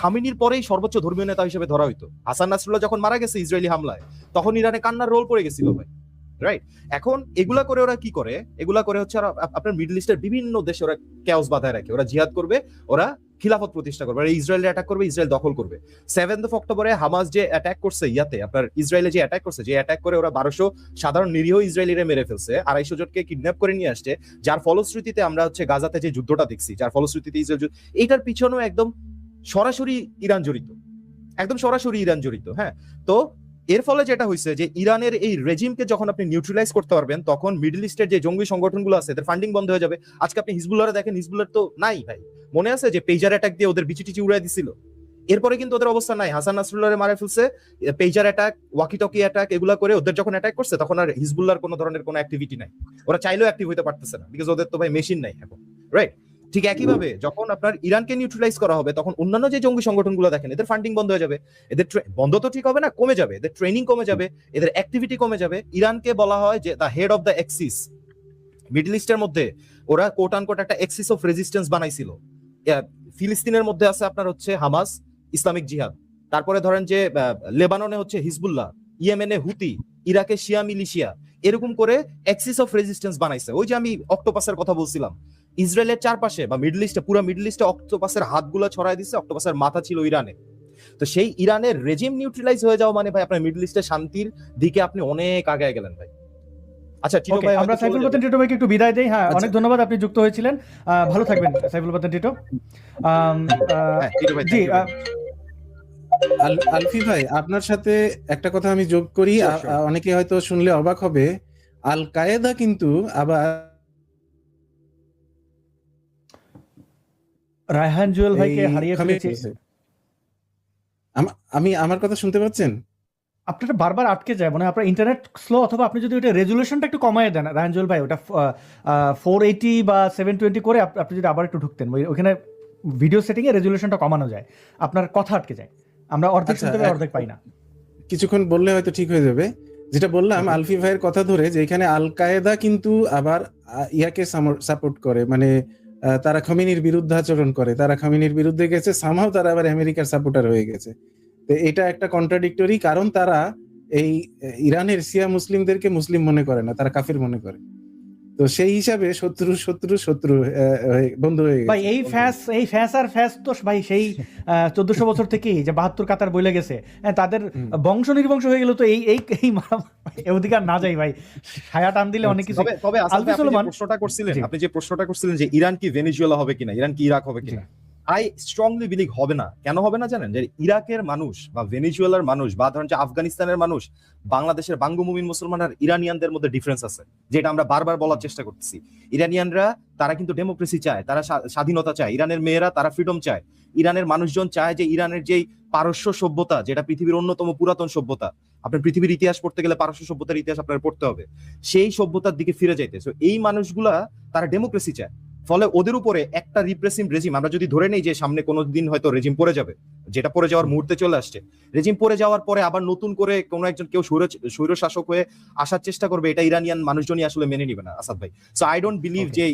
খামেনির পরেই সর্বোচ্চ ধর্মীয় নেতা হিসেবে ধরা হইতো। হাসান নাসরুল্লাহ যখন মারা গেছে ইসরায়েলি হামলায়, তখন ইরানে কান্নার রোল পড়ে গেছিল ভাই, রাইট? এখন এগুলা করে ওরা কি করে? এগুলা করে হচ্ছে আপনার মিডল ইস্টের বিভিন্ন দেশে ওরা ক্যাওস বাঁধায় রাখে, ওরা জিহাদ করবে, ওরা খিলাফত প্রতিষ্ঠা করবে, ওরা ইসরায়েলে অ্যাটাক করবে, ইসরায়েল দখল করবে। 7th অক্টোবরে হামাস যে অ্যাটাক করছে ইয়াতে, আপনার ইসরায়েলে যে অ্যাটাক করছে, যে অ্যাটাক করে ওরা 1200 সাধারণ নিরীহ ইসরায়েলিরা মেরে ফেলছে, 250 জনকে কিডন্যাপ করে নিয়ে আসছে, যার ফলশ্রুতিতে আমরা হচ্ছে গাজাতে যে যুদ্ধটা দেখছি, যার ফলশ্রুতিতে ইসরায়েল, এইটার পিছনেও একদম সরাসরি ইরান জড়িত, হ্যাঁ। তো এর ফলে যেটা হয়েছে যে ইরানের এই রেজিমকে যখন আপনি নিউট্রালাইজ করতে পারবেন, তখন মিডল ইস্টের যে জঙ্গি সংগঠনগুলো আছে এদের ফান্ডিং বন্ধ হয়ে যাবে। আজকে আপনি হিজবুল্লাহরে দেখেন, হিজবুল্লাহ তো নাই ভাই, মনে আছে যে পেজার অ্যাটাক দিয়ে ওদের বিচিটিচি উড়াই দিছিল, এরপরে কিন্তু ওদের অবস্থা নাই। হাসান নাসরুল্লাহরে মারা ফেলছে, পেজার অ্যাটাক, ওয়াকি টকি অ্যাটাক, এগুলা করে ওদের যখন অ্যাটাক করছে, তখন আর হিজবুল্লাহর কোনো ধরনের কোনো অ্যাক্টিভিটি নাই, ওরা চাইলেও অ্যাক্টিভ হইতে পারতেছে না, বিকজ ওদের তো ভাই মেশিন নাই এখন, রাইট? ঠিক একইভাবে যখন আপনার ইরানকে নিউট্রালাইজ করা হবে, তখন অন্যান্য যে জঙ্গি সংগঠনগুলো দেখেন, এদের ফান্ডিং বন্ধ হয়ে যাবে, এদের বন্ধ তো ঠিক হবে না, কমে যাবে, এদের ট্রেনিং কমে যাবে, এদের অ্যাক্টিভিটি কমে যাবে। ইরানকে বলা হয় যে the head of the axis. Middle ইস্টের মধ্যে ওরা কোট আনকোট একটা এক্সিস অফ রেজিস্ট্যান্স বানাইছিল। ফিলিস্তিনের মধ্যে আছে আপনার হচ্ছে হামাস, ইসলামিক জিহাদ, তারপরে ধরেন যে লেবাননে হচ্ছে হিজবুল্লাহ, ইয়েমেনে হুতি, ইরাকে শিয়া মিলিশিয়া, এরকম করে এক্সিস অফ রেজিস্ট্যান্স বানাইছে। ওই যে আমি অক্টোপাসের কথা বলছিলাম, ইসরায়েলের চারপাশে বা মিডল ইস্টে, পুরো মিডল ইস্টে অক্টোপাসের হাতগুলো ছড়াই দিচ্ছে। অক্টোপাসের মাথা ছিল ইরানে। তো সেই ইরানের রেজিম নিউট্রালাইজ হয়ে যাওয়া মানে ভাই আপনার মিডল ইস্টের শান্তির দিকে আপনি অনেক আগায় গেলেন ভাই। আচ্ছা টিটো Okay, ভাই, আমরা সাইফুল বাতেন টিটো ভাইকে একটু বিদায় দেই। হ্যাঁ, অনেক ধন্যবাদ, আপনি যুক্ত হয়েছিলেন। ভালো থাকবেন সাইফুল বাতেন টিটো। টিটো ভাই, জি, আলফি ভাই, আপনার সাথে একটা কথা আমি যোগ করি, Sure, sure. অনেকে হয়তো শুনলে অবাক হবে, আল কায়েদা কিন্তু আবার রায়হান জুয়েল ভাইকে এই হারিয়ে খামির ফেলেছে। করেছে। আমি আমার কথা শুনতে পাচ্ছেন? আপনারা বারবার আটকে যায়, মানে আপনার ইন্টারনেট স্লো, অথবা আপনি যদি ওটা রেজুলেশনটা একটু কমায় দেন রায়হান জুয়েল ভাই, ওটা 480 বা 720 করে আপনি যদি আবার একটু ঢুকতেন, ওইখানে ভিডিও সেটিং এ রেজুলেশনটা কমানো যায়, আপনার কথা আটকে যায়, আমরা অর্ধেক আচ্ছা, শুনতে পাই, অর্ধেক পাই না। কিছুক্ষণ বললে হয়তো ঠিক হয়ে যাবে। যেটা বললাম আলফি ভাইয়ের কথা ধরে, যে এখানে আল কায়েদা কিন্তু আবার ইয়াকে সাপোর্ট করে, মানে তারা খামেনির বিরুদ্ধাচরণ করে, তারা খামেনির বিরুদ্ধে গেছে, সামহাও তারা আবার আমেরিকার সাপোর্টার হয়ে গেছে। তো এটা একটা কন্ট্রাডিক্টরি, কারণ তারা এই ইরানের শিয়া মুসলিমদেরকে মুসলিম মনে করে না, তারা কাফির মনে করে। তো সেই হিসাবে শত্রু শত্রু শত্রু বন্ধু হয়ে ভাই গেছে। এই ফ্যাস আর ফ্যাস তো ভাই সেই 1400 বছর থেকেই যে 72 কাতার বইলে গেছে, তাদের বংশ নির্বংশ হয়ে গেল। তো এই ওদিকে আর না যাই ভাই, ছায়া টান দিলে অনেক কিছু। তবে আসাদ আলফি ভাই, আপনি যে সুলেমান, প্রশ্নটা করছিলেন, জি। আপনি যে প্রশ্নটা করছিলেন যে ইরান কি ভেনেজুয়েলা হবে কিনা, ইরান কি ইরাক হবে কিনা, আই স্ট্রংলি বিলিভ হবে না। কেন হবে না জানেন? যে ইরাকের মানুষ বা ভেনেজুয়েলার মানুষ বা ধরেন যে আফগানিস্তানের মানুষ, বাংলাদেশের বাঙ্গুমুমিন মুসলমান আর ইরানিয়ানদের মধ্যে ডিফারেন্স আছে, যেটা আমরা বারবার বলার চেষ্টা করতেছি। ইরানিয়ানরা তারা কিন্তু ডেমোক্রেসি চায়, তারা স্বাধীনতা চায়। ইরানের মেয়েরা তারা ফ্রিডম চায়। ইরানের মানুষজন চায় যে ইরানের যেই পারস্য সভ্যতা, যেটা পৃথিবীর অন্যতম পুরাতন সভ্যতা, আপনার পৃথিবীর ইতিহাস পড়তে গেলে পারস্য সভ্যতার ইতিহাস আপনার পড়তে হবে, সেই সভ্যতার দিকে ফিরে যাইতে। সো এই মানুষগুলা তারা ডেমোক্রেসি চায়। ফলে ওদের উপরে একটা রিপ্রেসিভ রেজিম, আমরা যদি ধরে নেই যে সামনে কোনো দিন হয়তো রেজিম পড়ে যাবে, যেটা পড়ে যাওয়ার মুহূর্তে চলে আসছে, রেজিম পড়ে যাওয়ার পরে আবার নতুন করে কোনো একজন কেউ স্বৈর শাসক হয়ে আসার চেষ্টা করবে, এটা ইরানিয়ান মানুষজনই আসলে মেনে নিবে না আসাদ ভাই। সো আই ডোন্ট বিলিভ যে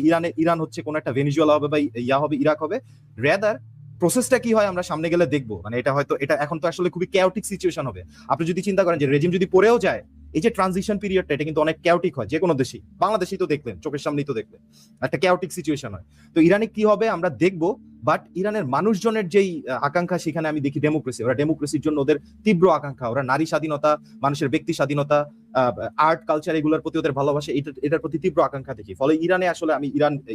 ইরান হচ্ছে কোনো একটা ভেনেজুয়েলা হবে বা ইয়া হবে, ইরাক হবে। রেদার প্রসেসটা কি হয় আমরা সামনে গেলে দেখবো। মানে এটা এখন তো আসলে খুবই ক্যাওটিক সিচুয়েশন হবে। আপনি যদি চিন্তা করেন যে রেজিম যদি পড়েও যায়, এই যে ট্রানজিশন পিরিয়ডটা, এটা কিন্তু অনেক ক্যাওটিক হয় যে কোনো দেশেই। বাংলাদেশেই তো দেখলেন, চোখের সামনেই তো দেখলেন, একটা ক্যাওটিক সিচুয়েশন হয়। তো ইরানে কি হবে আমরা দেখবো। বাট ইরানের মানুষজনের যেই আকাঙ্ক্ষা, সেখানে আমি দেখি ডেমোক্রেসি। ওরা ডেমোক্রেসির জন্য ওদের তীব্র আকাঙ্ক্ষা, ওরা নারী স্বাধীনতা, মানুষের ব্যক্তি স্বাধীনতা, আর্ট কালচার, এগুলোর প্রতি ওদের ভালোবাসা, এটার প্রতি তীব্র আকাঙ্ক্ষা দেখি। ফলে ইরানে আসলে আমি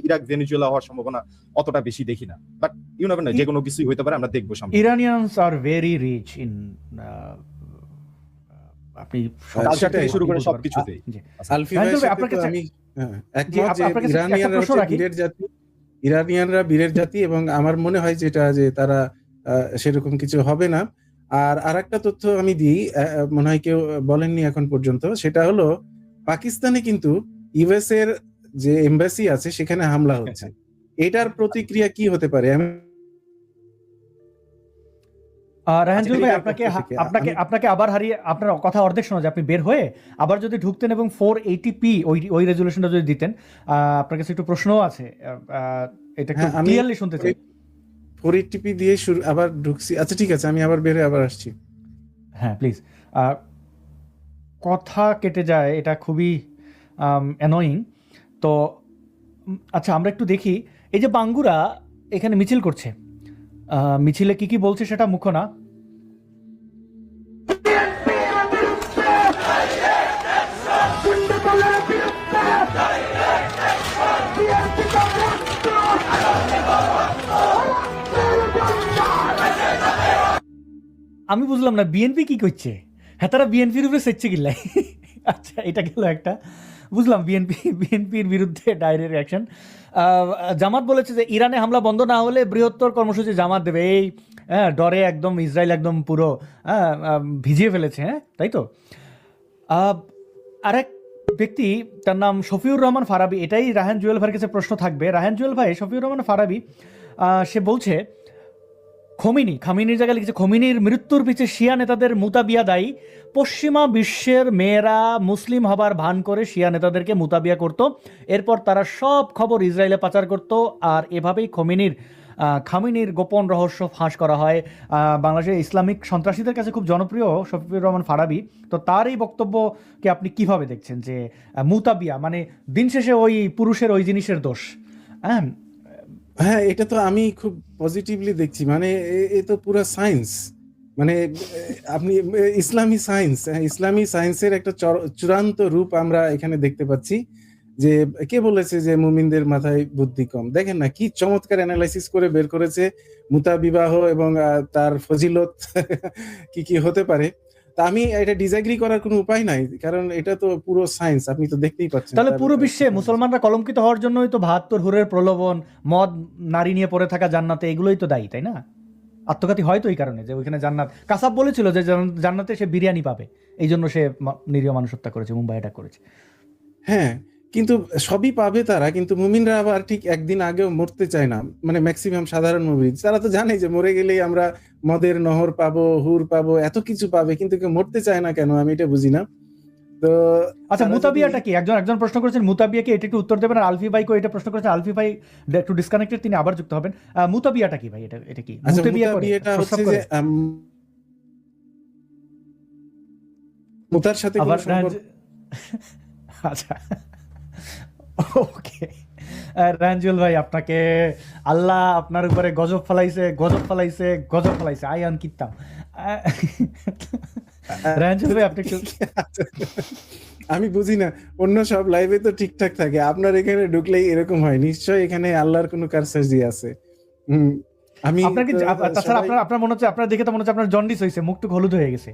ইরাক ভেনেজুয়েলা হওয়ার সম্ভাবনা অতটা বেশি দেখি না। বাট ইউ নেভার নো, যে কোনো কিছুই হতে পারে, আমরা দেখবো সামনে। ইরানিয়ানস আর ভেরি রিচ ইন, আপনি কালচার থেকে শুরু করে সবকিছুতেই। আলফি ভাইয়ের সাথে তো আমি একমত যে ইরানিয়ানরা হচ্ছে বীরের জাতি, ইরানিয়ানরা বীরের জাতি, এবং আমার মনে হয় যেটা যে তারা সেরকম কিছু হবে না। আর আরেকটা তথ্য আমি দিই, মনে হয় কেউ বলেননি এখন পর্যন্ত, সেটা হলো পাকিস্তানে কিন্তু ইউএস এর যে এমবাসি আছে সেখানে হামলা হচ্ছে। এটার প্রতিক্রিয়া কি হতে পারে? রায়হান জুয়েল ভাই, আপনাকে আবার হারিয়ে, আপনার কথা অর্ধেক শোনা যায়, আপনি বের হয়ে আবার যদি ঢুকতেন এবং 480p ওই রেজুলেশনটা যদি দিতেন। আপনার কাছে একটু প্রশ্নও আছে, এটা একটু ক্লিয়ারলি শুনতে চাই। 480p দিয়ে শুরু, আবার ঢুকছি। আচ্ছা ঠিক আছে, আমি আবার বের হয়ে আবার আসছি। হ্যাঁ প্লিজ। কথা কেটে যায়, এটা খুবই অ্যানোয়িং। তো আচ্ছা, আমরা একটু দেখি, এই যে বাঙ্গুরা এখানে মিছিল করছে, মিছিলে কি বলছে সেটা মুখ্য না। আমি বুঝলাম না বিএনপি কি করছে। হ্যাঁ, তারা বিএনপির উপরে সেচ্ছে কিল্লাই। আচ্ছা, এটা গেল একটা, বুঝলাম বিএনপির বিরুদ্ধে ডাইরেক্ট অ্যাকশন। জামাত বলেছে যে ইরানে হামলা বন্ধ না হলে বৃহত্তর কর্মসূচি জামাত দেবে। এই ডরে একদম ইসরায়েল একদম পুরো ভিজিয়ে ফেলেছে। হ্যাঁ, তাই তো। আরেক ব্যক্তি, তার নাম শফিউর রহমান ফারাবি, এটাই রায়হান জুয়েল ভাইয়ের কাছে প্রশ্ন থাকবে। রায়হান জুয়েল ভাই, শফিউর রহমান ফারাবি সে বলছে খামিনির জায়গায় লিখেছে, খোমেনির মৃত্যুর পিছে শিয়া নেতাদের মুতাবিয়া দায়ী। পশ্চিমা বিশ্বের মেয়েরা মুসলিম হবার ভান করে শিয়া নেতাদেরকে মুতাবিয়া করত, এরপর তারা সব খবর ইসরায়েলে পাচার করত, আর এভাবেই খোমেনির খামেনির গোপন রহস্য ফাঁস করা হয়। বাংলাদেশের ইসলামিক সন্ত্রাসীদের কাছে খুব জনপ্রিয় শফিকুর রহমান ফারাবি। তো তার এই বক্তব্যকে আপনি কিভাবে দেখছেন যে মুতাবিয়া মানে দিন শেষে ওই পুরুষের ওই জিনিসের দোষ? হ্যাঁ, হ্যাঁ, এটা তো আমি খুব পজিটিভলি দেখছি। মানে এ তো পুরো সায়েন্স, মানে আপনি ইসলামী সায়েন্স, ইসলামী সায়েন্সের একটা চূড়ান্ত রূপ আমরা এখানে দেখতে পাচ্ছি। যে কে বলেছে যে মুমিনদের মাথায় বুদ্ধি কম? দেখেন না কি চমৎকার অ্যানালাইসিস করে বের করেছে মুতা বিবাহ এবং তার ফজিলত কি কি হতে পারে। তা আমি এটা ডিসএগ্রি করার কোনো উপায় নাই, কারণ এটা তো পুরো সায়েন্স, আপনি তো দেখতেই পাচ্ছেন। তাহলে পুরো বিশ্বে মুসলমানরা কলঙ্কিত হওয়ার জন্যই তো ৭২ হুরের প্রলোভন, মদ, নারী নিয়ে পড়ে থাকা জান্নাতে, এগুলোই তো দায়ী, তাই না? আত্মঘাতী হয় তো এই কারণে যে ওইখানে জান্নাত, কাসাব বলেছিল যে জান্নাতে সে বিরিয়ানি পাবে, এই জন্য সে নিরীহ মানুষ হত্যা করেছে, মুম্বাই অ্যাটাক করেছে। হ্যাঁ, কিন্তু সবই পাবে তারা, কিন্তু মুমিনরা আবার ঠিক একদিন আগেও মরতে চায় না। মানে ম্যাক্সিমাম সাধারণ মুমিন তারা তো জানে যে মরে গেলেই আমরা মদের নহর পাবো, হুর পাবো, এত কিছু পাবে, কিন্তু কেউ মরতে চায় না কেন, আমি এটা বুঝি না। তো আচ্ছা, তারা মুতাবিয়াটা যদি- কি? একজন প্রশ্ন করেছেন মুতাবিয়াকে, এটা একটু উত্তর দেবেন। আর আলফি ভাইকে এটা প্রশ্ন করেছেন, আলফি ভাই একটু ডিসকানেক্টেড, তিনি আবার যুক্ত হবেন। মুতাবিয়াটা কি ভাই? এটা কি আচ্ছা, মুতাবিয়া করে, মুতাবিয়াটা প্রস্রাব হচ্ছে করে? যে মুতার সাথে কোনো আবার সম্পর্ক। আচ্ছা, ওকে। রাঞ্জুল ভাই, আপনাকে আল্লাহ আপনার উপরে গজব ফলাইছে, আই আন কিতাম। রাঞ্জুল ভাই, আপনি একটু আমি বুঝি না, অন্য সব লাইভে তো ঠিকঠাক থাকে, আপনার এখানে ঢুকলেই এরকম হয়। নিশ্চয় এখানে আল্লাহর কোনো কারসাজি আছে। আমি আপনার কি, তো তাছাড়া সবাই- আপনার মনে হচ্ছে, আপনার দেখে তো মনে হচ্ছে আপনার জন্ডিস হয়েছে, মুখটুক হলুদ হয়ে গেছে।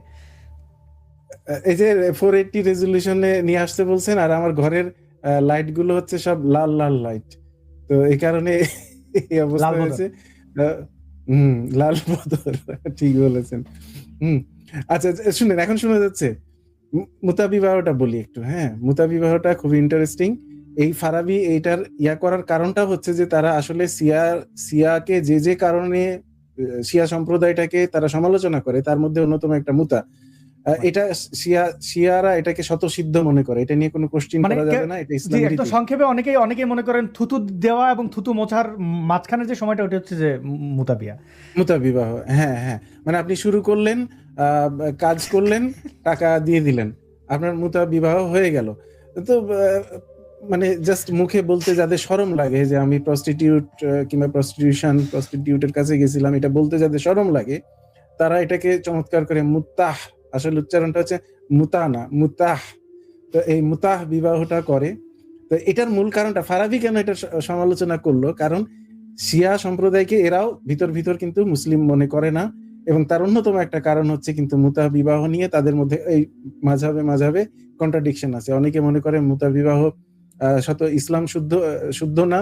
এই যে 480 রেজলিউশনে নিয়ে আসতে বলছেন, আর আমার ঘরের লাইট গুলো হচ্ছে সব লাল লাল লাইট, তো এই কারণে এই অবস্থা লাল বদর। হয়েছে। লাল বদর, ঠিক বলেছেন। আচ্ছা, শুনেন, এখন শোনা যাচ্ছে। মুতা বিবাহটা বলি একটু। হ্যাঁ, মুতা বিবাহটা খুব ইন্টারেস্টিং। এই ফারাবি এইটার করার কারণটা হচ্ছে যে তারা আসলে সিয়াকে যে কারণে শিয়া সম্প্রদায়টাকে তারা সমালোচনা করে, তার মধ্যে অন্যতম একটা মুতা। এটা শিয়ারা এটাকে শতসিদ্ধ মনে করে, এটা নিয়ে কোনো কোশ্চেন মানে করা যাবে না, এটা জি, ইসলাম একদম রীতি। সংক্ষেপে অনেকেই মনে করেন থুতু দেওয়া এবং থুতু মোছার মাঝখানে যে সময়টা, ওটা হচ্ছে যে মুতাবিয়া। মুতা বিবাহ, হ্যাঁ হ্যাঁ, মানে আপনি শুরু করলেন, কাজ করলেন, টাকা দিয়ে দিলেন, আপনার মুতা বিবাহ হয়ে গেল। তো মানে জাস্ট মুখে বলতে যাদের শরম লাগে যে আমি প্রস্টিটিউট কিংবা প্রস্টিটিউটের কাছে গেছিলাম, এটা বলতে যাদের শরম লাগে, তারা এটাকে চমৎকার করে মুতাহ, আসলে উচ্চারণটা হচ্ছে মুতা না, মুতাহ। তো এই মুতাহ বিবাহটা করে। তো এটার মূল কারণটা, ফারাবি কেন এটা সমালোচনা করলো, কারণ শিয়া সম্প্রদায়কে এরাও ভিতর কিন্তু মুসলিম মনে করে না, এবং তার অন্যতম একটা কারণ হচ্ছে কিন্তু মুতা বিবাহ নিয়ে তাদের মধ্যে এই মাঝাবে কন্ট্রাডিকশন আছে। অনেকে মনে করে মুতা বিবাহ ইসলাম শুদ্ধ না,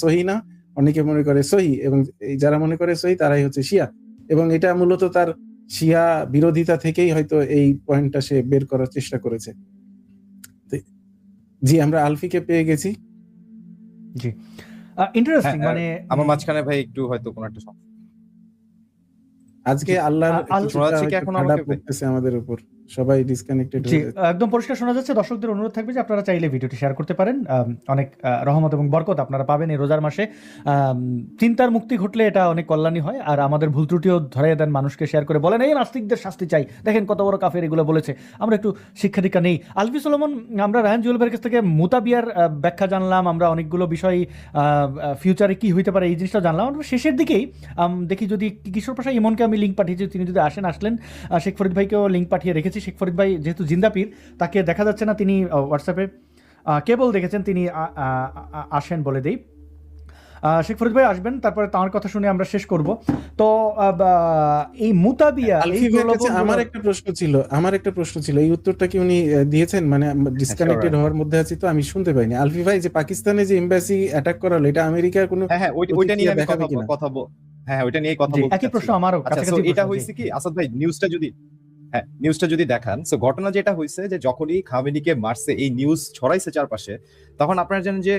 সহি না, অনেকে মনে করে সহি, এবং যারা মনে করে সহি তারাই হচ্ছে শিয়া, এবং এটা মূলত তার শিয়া বিরোধিতা থেকেই হয়তো এই পয়েন্টটা সে বের করার চেষ্টা করেছে। জি, আমরা আলফিকে পেয়ে গেছি। জি, ইন্টারেস্টিং। মানে আমার মাঝখানে ভাই একটু হয়তো কোনো একটা আজকে আল্লাহর শোনা যাচ্ছে কি এখন আমাকে? পড়তেছে আমাদের উপর, সবাই ডিসকানেক্টেড জি, হয়ে যাচ্ছে। একদম পরিষ্কার শোনা যাচ্ছে। দর্শকদের অনুরোধ থাকবে যে আপনারা চাইলে ভিডিওটি শেয়ার করতে পারেন। অনেক রহমত এবং বরকত আপনারা পাবেন এই রোজার মাসে। চিন্তার মুক্তি ঘটলে এটা অনেক কল্যাণী হয়। আর আমাদের ভুল ত্রুটিও ধরিয়ে দেন, মানুষকে শেয়ার করে বলেন এই নাস্তিকদের শাস্তি চাই, দেখেন কত বড় কাফের, এগুলো বলেছে। আমরা একটু শিক্ষা দীক্ষা নেই। আলফি সোলোমন, আমরা রায়ান জুয়েল ভাইয়ের কাছ থেকে মুতাবিয়ার ব্যাখ্যা জানলাম, আমরা অনেকগুলো বিষয় ফিউচারে কি হইতে পারে এই জিনিসটা জানলাম। আমরা শেষের দিকেই দেখি যদি কিশোর প্রসাদ ইমনকে আমি লিঙ্ক পাঠিয়েছি, তিনি যদি আসলেন। শেখ ফরিদ ভাইকেও লিঙ্ক পাঠিয়ে রেখেছি। শেখ ফরিদ ভাই যেহেতু জিন্দাপীর, তাকে দেখা যাচ্ছে না, তিনি হোয়াটসঅ্যাপে কেবল দেখেছেন, তিনি আসেন বলে দেই। শেখ ফরিদ ভাই আসবেন, তারপরে তার কথা শুনে আমরা শেষ করব। তো এই মুতাবিয়া, আলফি ভাইয়ের কাছে আমার একটা প্রশ্ন ছিল, এই উত্তরটা কি উনি দিয়েছেন? মানে ডিসকানেক্টেড হওয়ার মধ্যে আছি তো আমি শুনতে পাইনি। আলফি ভাই, যে পাকিস্তানে যে এমবাসি অ্যাটাক করা হলো, এটা আমেরিকার কোনো ওইটা নিয়ে আমি দেখাবে কিনা? কথা ওইটা নিয়ে কথা বলতে একই প্রশ্ন আমারও। এটা হয়েছে কি আসাদ ভাই, নিউজটা যদি দেখান, সো ঘটনা যেটা হয়েছে যে যখনই খামেনিকে মারছে, এই নিউজ ছড়াইছে চারপাশে, তখন আপনারা জানেন যে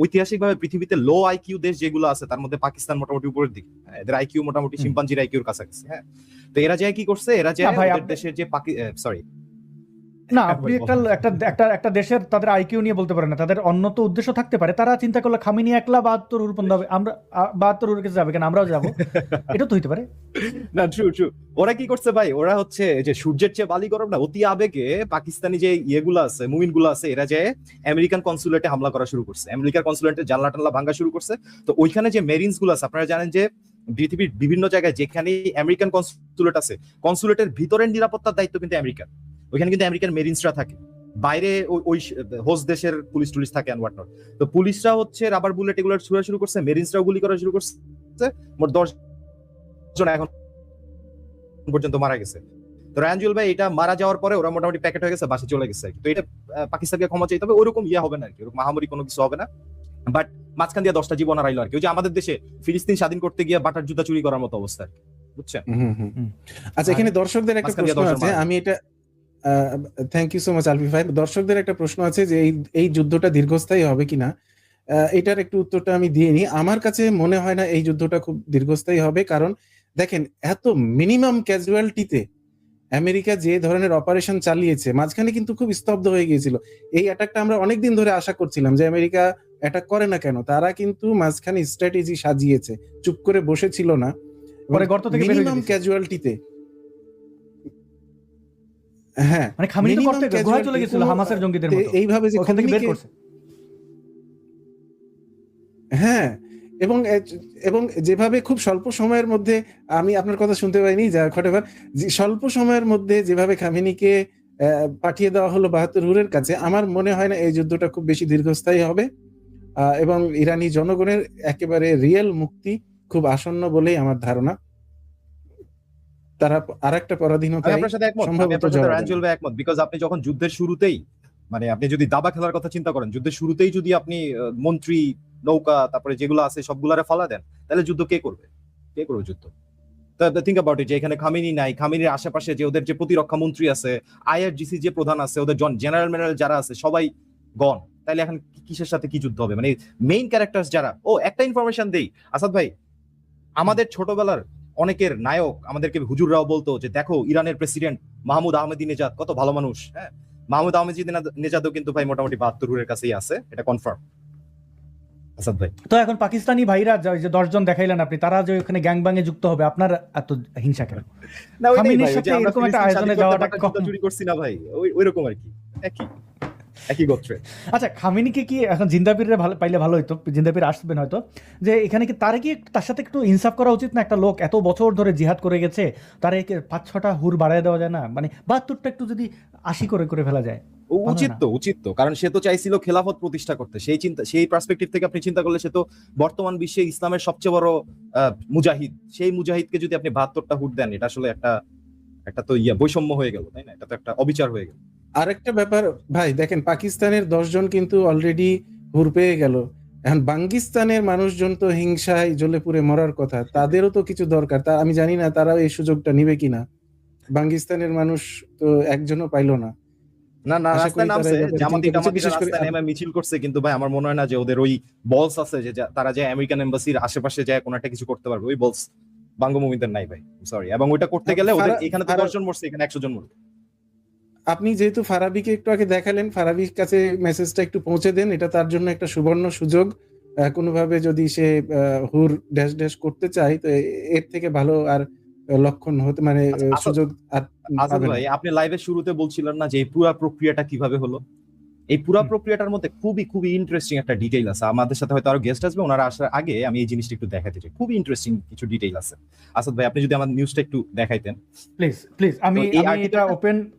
ঐতিহাসিকভাবে পৃথিবীতে লো আইকিউ দেশ যেগুলো আছে তার মধ্যে পাকিস্তান মোটামুটি উপরের দিকে। এদের আইকিউ মোটামুটি শিম্পাঞ্জির আইকিউর কাছাকাছি। হ্যাঁ, তো এরা যায় কি করছে, এরা যায় ওদের দেশের যে না, আপনি একটা দেশের তাদের আইকিউ নিয়ে বলতে পারেন না, তাদের অন্য তো উদ্দেশ্য থাকতে পারে। তারা চিন্তা করলে খামেনি একলা 72 হুর পন্থা হবে, আমরা 72 হুর কাছে যাবে কেন, আমরাও যাবো, এটা তো হইতে পারে। না, ট্রু ট্রু। ওরা কি করছে ভাই, ওরা হচ্ছে যে সূর্যের চেয়ে বালি গরম না, অতি আবেগে পাকিস্তানি যে ইয়েগুলো আছে, মুমিনগুলো আছে, এরা যে আমেরিকান কনসুলেটে হামলা করা শুরু করছে, আমেরিকার কনসুলেটে জানলা টানলা ভাঙা শুরু করছে। তো ওইখানে যে মেরিনস গুলো আছে, আপনারা জানেন যে পৃথিবীর বিভিন্ন জায়গায় যেখানে আমেরিকান কনসুলেট আছে, কনসুলেটের ভিতরের নিরাপত্তার দায়িত্ব কিন্তু আমেরিকান। ওইখানে কিন্তু আমেরিকান মেরিনসরা থাকে, বাইরে ওই হোস্ট দেশের পুলিশ টুলিশ থাকে এন্ড হোয়াট নট। তো পুলিশরা হচ্ছে রাবার বুলেট এগুলো ছুড়া শুরু করছে, মেরিনসরাও গুলি করা শুরু করছে। মোট 10 জন এখন পর্যন্ত মারা গেছে। তো রায়ানজুল ভাই, এটা মারা যাওয়ার পরে ওরা মোটামুটি প্যাকেট হয়ে গেছে, বাসে চলে গেছে। তো এটা পাকিস্তানকে ক্ষমা চাইতে হবে, ওরকম ইয়ে হবে না আর কি, ওরকম মহামারী কোনো কিছু হবে না। বাট মাঝখান দিয়ে 10টা জীবন হারাইলো আর কি, ওই যে আমাদের দেশে ফিলিস্তিন স্বাধীন করতে গিয়ে বাটার জুতা চুরি করার মতো অবস্থা আর কি, বুঝছেন? আচ্ছা, এখানে দর্শকদের একটা মাঝখান দিয়ে প্রশ্ন 10 জন আছে, মারা আমি এটা থ্যাংক ইউ সো মাচ আলফি ভাই। দর্শকদের একটা প্রশ্ন আছে যে এই যুদ্ধটা দীর্ঘস্থায়ী হবে কিনা, এটার একটু উত্তরটা আমি দিয়ে নিই। আমার কাছে মনে হয় না এই যুদ্ধটা খুব দীর্ঘস্থায়ী হবে, কারণ দেখেন এত মিনিমাম ক্যাজুয়ালিটিতে আমেরিকা যে ধরনের অপারেশন চালিয়েছে, মাঝখানে কিন্তু খুব স্তব্ধ হয়ে গিয়েছিল। এই অ্যাটাকটা আমরা অনেকদিন ধরে আশা করছিলাম যে আমেরিকা অ্যাটাক করে না কেন, তারা কিন্তু মাঝখানে স্ট্র্যাটেজি সাজিয়েছে, চুপ করে বসেছিল না। পরে গর্ত থেকে বের হয়ে মিনিমাম গেছে। ক্যাজুয়ালিটিতে, হ্যাঁ, মানে খামেনি তো minimum গর্তে গুহায় চলে casualty গেছিল কোনো, হামাসের জঙ্গিদের মতো, এইভাবে যে ওখান থেকে বের খুনিকে- করছে। হ্যাঁ, এবং এবং যেভাবে খুব স্বল্প সময়ের মধ্যে, আমি আপনার কথা শুনতে পাইনি যা ঘটেবার, স্বল্প সময়ের মধ্যে যেভাবে খামেনিকে পাঠিয়ে দেওয়া হলো 72 হুরের কাছে, আমার মনে হয় না এই যুদ্ধটা খুব বেশি দীর্ঘস্থায়ী হবে। এবং ইরানি জনগণের একেবারে রিয়েল মুক্তি খুব আসন্ন বলেই আমার ধারণা। তারা আরেকটা আমি পরাধীনতায় আপনার সাথে একমত, আমি সম্ভবত আপনার সাথে জড়াবে রায়ানজুল না। ভাই একমত, বিকজ আপনি যখন যুদ্ধের শুরুতেই, মানে আপনি যদি দাবা খেলার কথা চিন্তা করেন, যুদ্ধের শুরুতেই যদি আপনি মন্ত্রী, নৌকা, তারপরে যেগুলো আছে সবগুলারে ফালা দেন, তাহলে যুদ্ধ কে করবে? কে করবে যুদ্ধ? থিঙ্ক অ্যাবাউট ইট, যে এখানে খামেনি নাই, খামেনির আশেপাশে যে ওদের যে প্রতিরক্ষা মন্ত্রী আছে, আইআরজিসি যে প্রধান আছে, ওদের জেনারেল ম্যানেজার যারা আছে, সবাই গন। তাহলে এখন কিসের সাথে কি যুদ্ধ হবে? মানে মেইন ক্যারেক্টার্স যারা, একটা ইনফরমেশন দেই আসাদ ভাই, আমাদের ছোটবেলার অনেকের নায়ক আমাদেরকে হুজুররাও বলতো যে দেখো ইরানের প্রেসিডেন্ট মাহমুদ আহমেদিনেজাদ কত ভালো মানুষ। হ্যাঁ, মাহমুদ আহমেদিনেজাদও কিন্তু ভাই মোটামুটি 72 হুরের কাছেই আছে, এটা কনফার্ম। আসাদ ভাই, তো এখন পাকিস্তানি ভাইরা যে 10 জন দেখাইলেন আপনি, তারা যে ওখানে গ্যাং ব্যাঙে যুক্ত হবে, আপনার এত হিংসা কেন? না ওইটাই খামেনির ভাই, ওই যে সাথে আমরা এরকম একটা ফিলিস্তিন আয়োজনে স্বাধীন করতে যাওয়াটা বাটার কম। জুতা চুরি করছি না ভাই, ওইরকম আর কি, একই গোত্রে। আচ্ছা, খামেনিকে কি এখন জিন্দাপীরে পাইলে ভালো হইতো, জিন্দাপীর আসবেন হয়তো, যে এখানে কি তার সাথে একটু ইনসাফ করা উচিত না? একটা লোক এত বছর ধরে জিহাদ করে গেছে, তার 5-6টা হুর বাড়ায় দেওয়া যায় না? মানে 72টা একটু যদি 80 করে ফেলা যায়। উচিত তো, কারণ সে তো চাইছিল খেলাফত প্রতিষ্ঠা করতে। সেই পার্সপেক্টিভ থেকে আপনি চিন্তা করলে, সে তো বর্তমান বিশ্বে ইসলামের সবচেয়ে বড় মুজাহিদ। সেই মুজাহিদকে যদি আপনি 72টা হুট দেন, এটা আসলে একটা তো বৈষম্য হয়ে গেল, তাই না? এটা তো একটা অবিচার হয়ে গেল। আরেকটা ব্যাপার ভাই, দেখেন পাকিস্তানের 10 জন কিন্তু অলরেডি হুর পেয়ে গেল। এখন বাঙ্গিস্তানের মানুষজন তো হিংসায় জ্বলে পুড়ে মরার কথা, তাদেরও তো কিছু দরকার। তা আমি জানি না তারা এই সুযোগটা নিবে কিনা। বাঙ্গিস্তানের মানুষ তো একজনও পাইলো না। না, আশা রাস্তায় করি তারা নামছে, এই ব্যাপারে জামাতি চিন্তা করছে, টামাতিরা বিশেষ করে রাস্তায় নেমে মিছিল করছে, কিন্তু ভাই আমার মনে হয় না যে ওদের ওই বলস আছে যে তারা যে আমেরিকান এম্বাসির আশেপাশে যায় কোনো একটা কিছু করতে পারবে। ওই বলস বাঙ্গমুমিনদের নাই ভাই, সরি। এবং ওইটা করতে গেলে ওদের এখানে তো 10 জন মরছে, এখানে 100 জন মরবে। আপনি যেহেতু ফারাবিকে একটু আগে দেখালেন, ফারাবির কাছে মেসেজটা একটু পৌঁছে দেন, এটা তার জন্য একটা সুবর্ণ সুযোগ। কোনোভাবে যদি সে হুর ড্যাশ ড্যাশ করতে চায়, তো এর থেকে ভালো আর লক্ষণ হতে, মানে আচ্ছা, সুযোগ আর আসাদ পাবে না। ভাই, আপনি লাইভের শুরুতে বলছিলেন না যে এই পুরো প্রক্রিয়াটা কিভাবে হলো? এই পুরো প্রক্রিয়াটার মধ্যে খুবই ইন্টারেস্টিং একটা ডিটেইল আছে। আমাদের সাথে হয়তো আরো গেস্ট আসবে, ওনারা আসার আগে আমি এই জিনিসটা একটু দেখাতে চাই। খুবই ইন্টারেস্টিং কিছু ডিটেইল আছে। আসাদ ভাই, আপনি যদি আমার নিউজটা একটু দেখাইতেন প্লিজ। আমি তো এই এটা article-টা-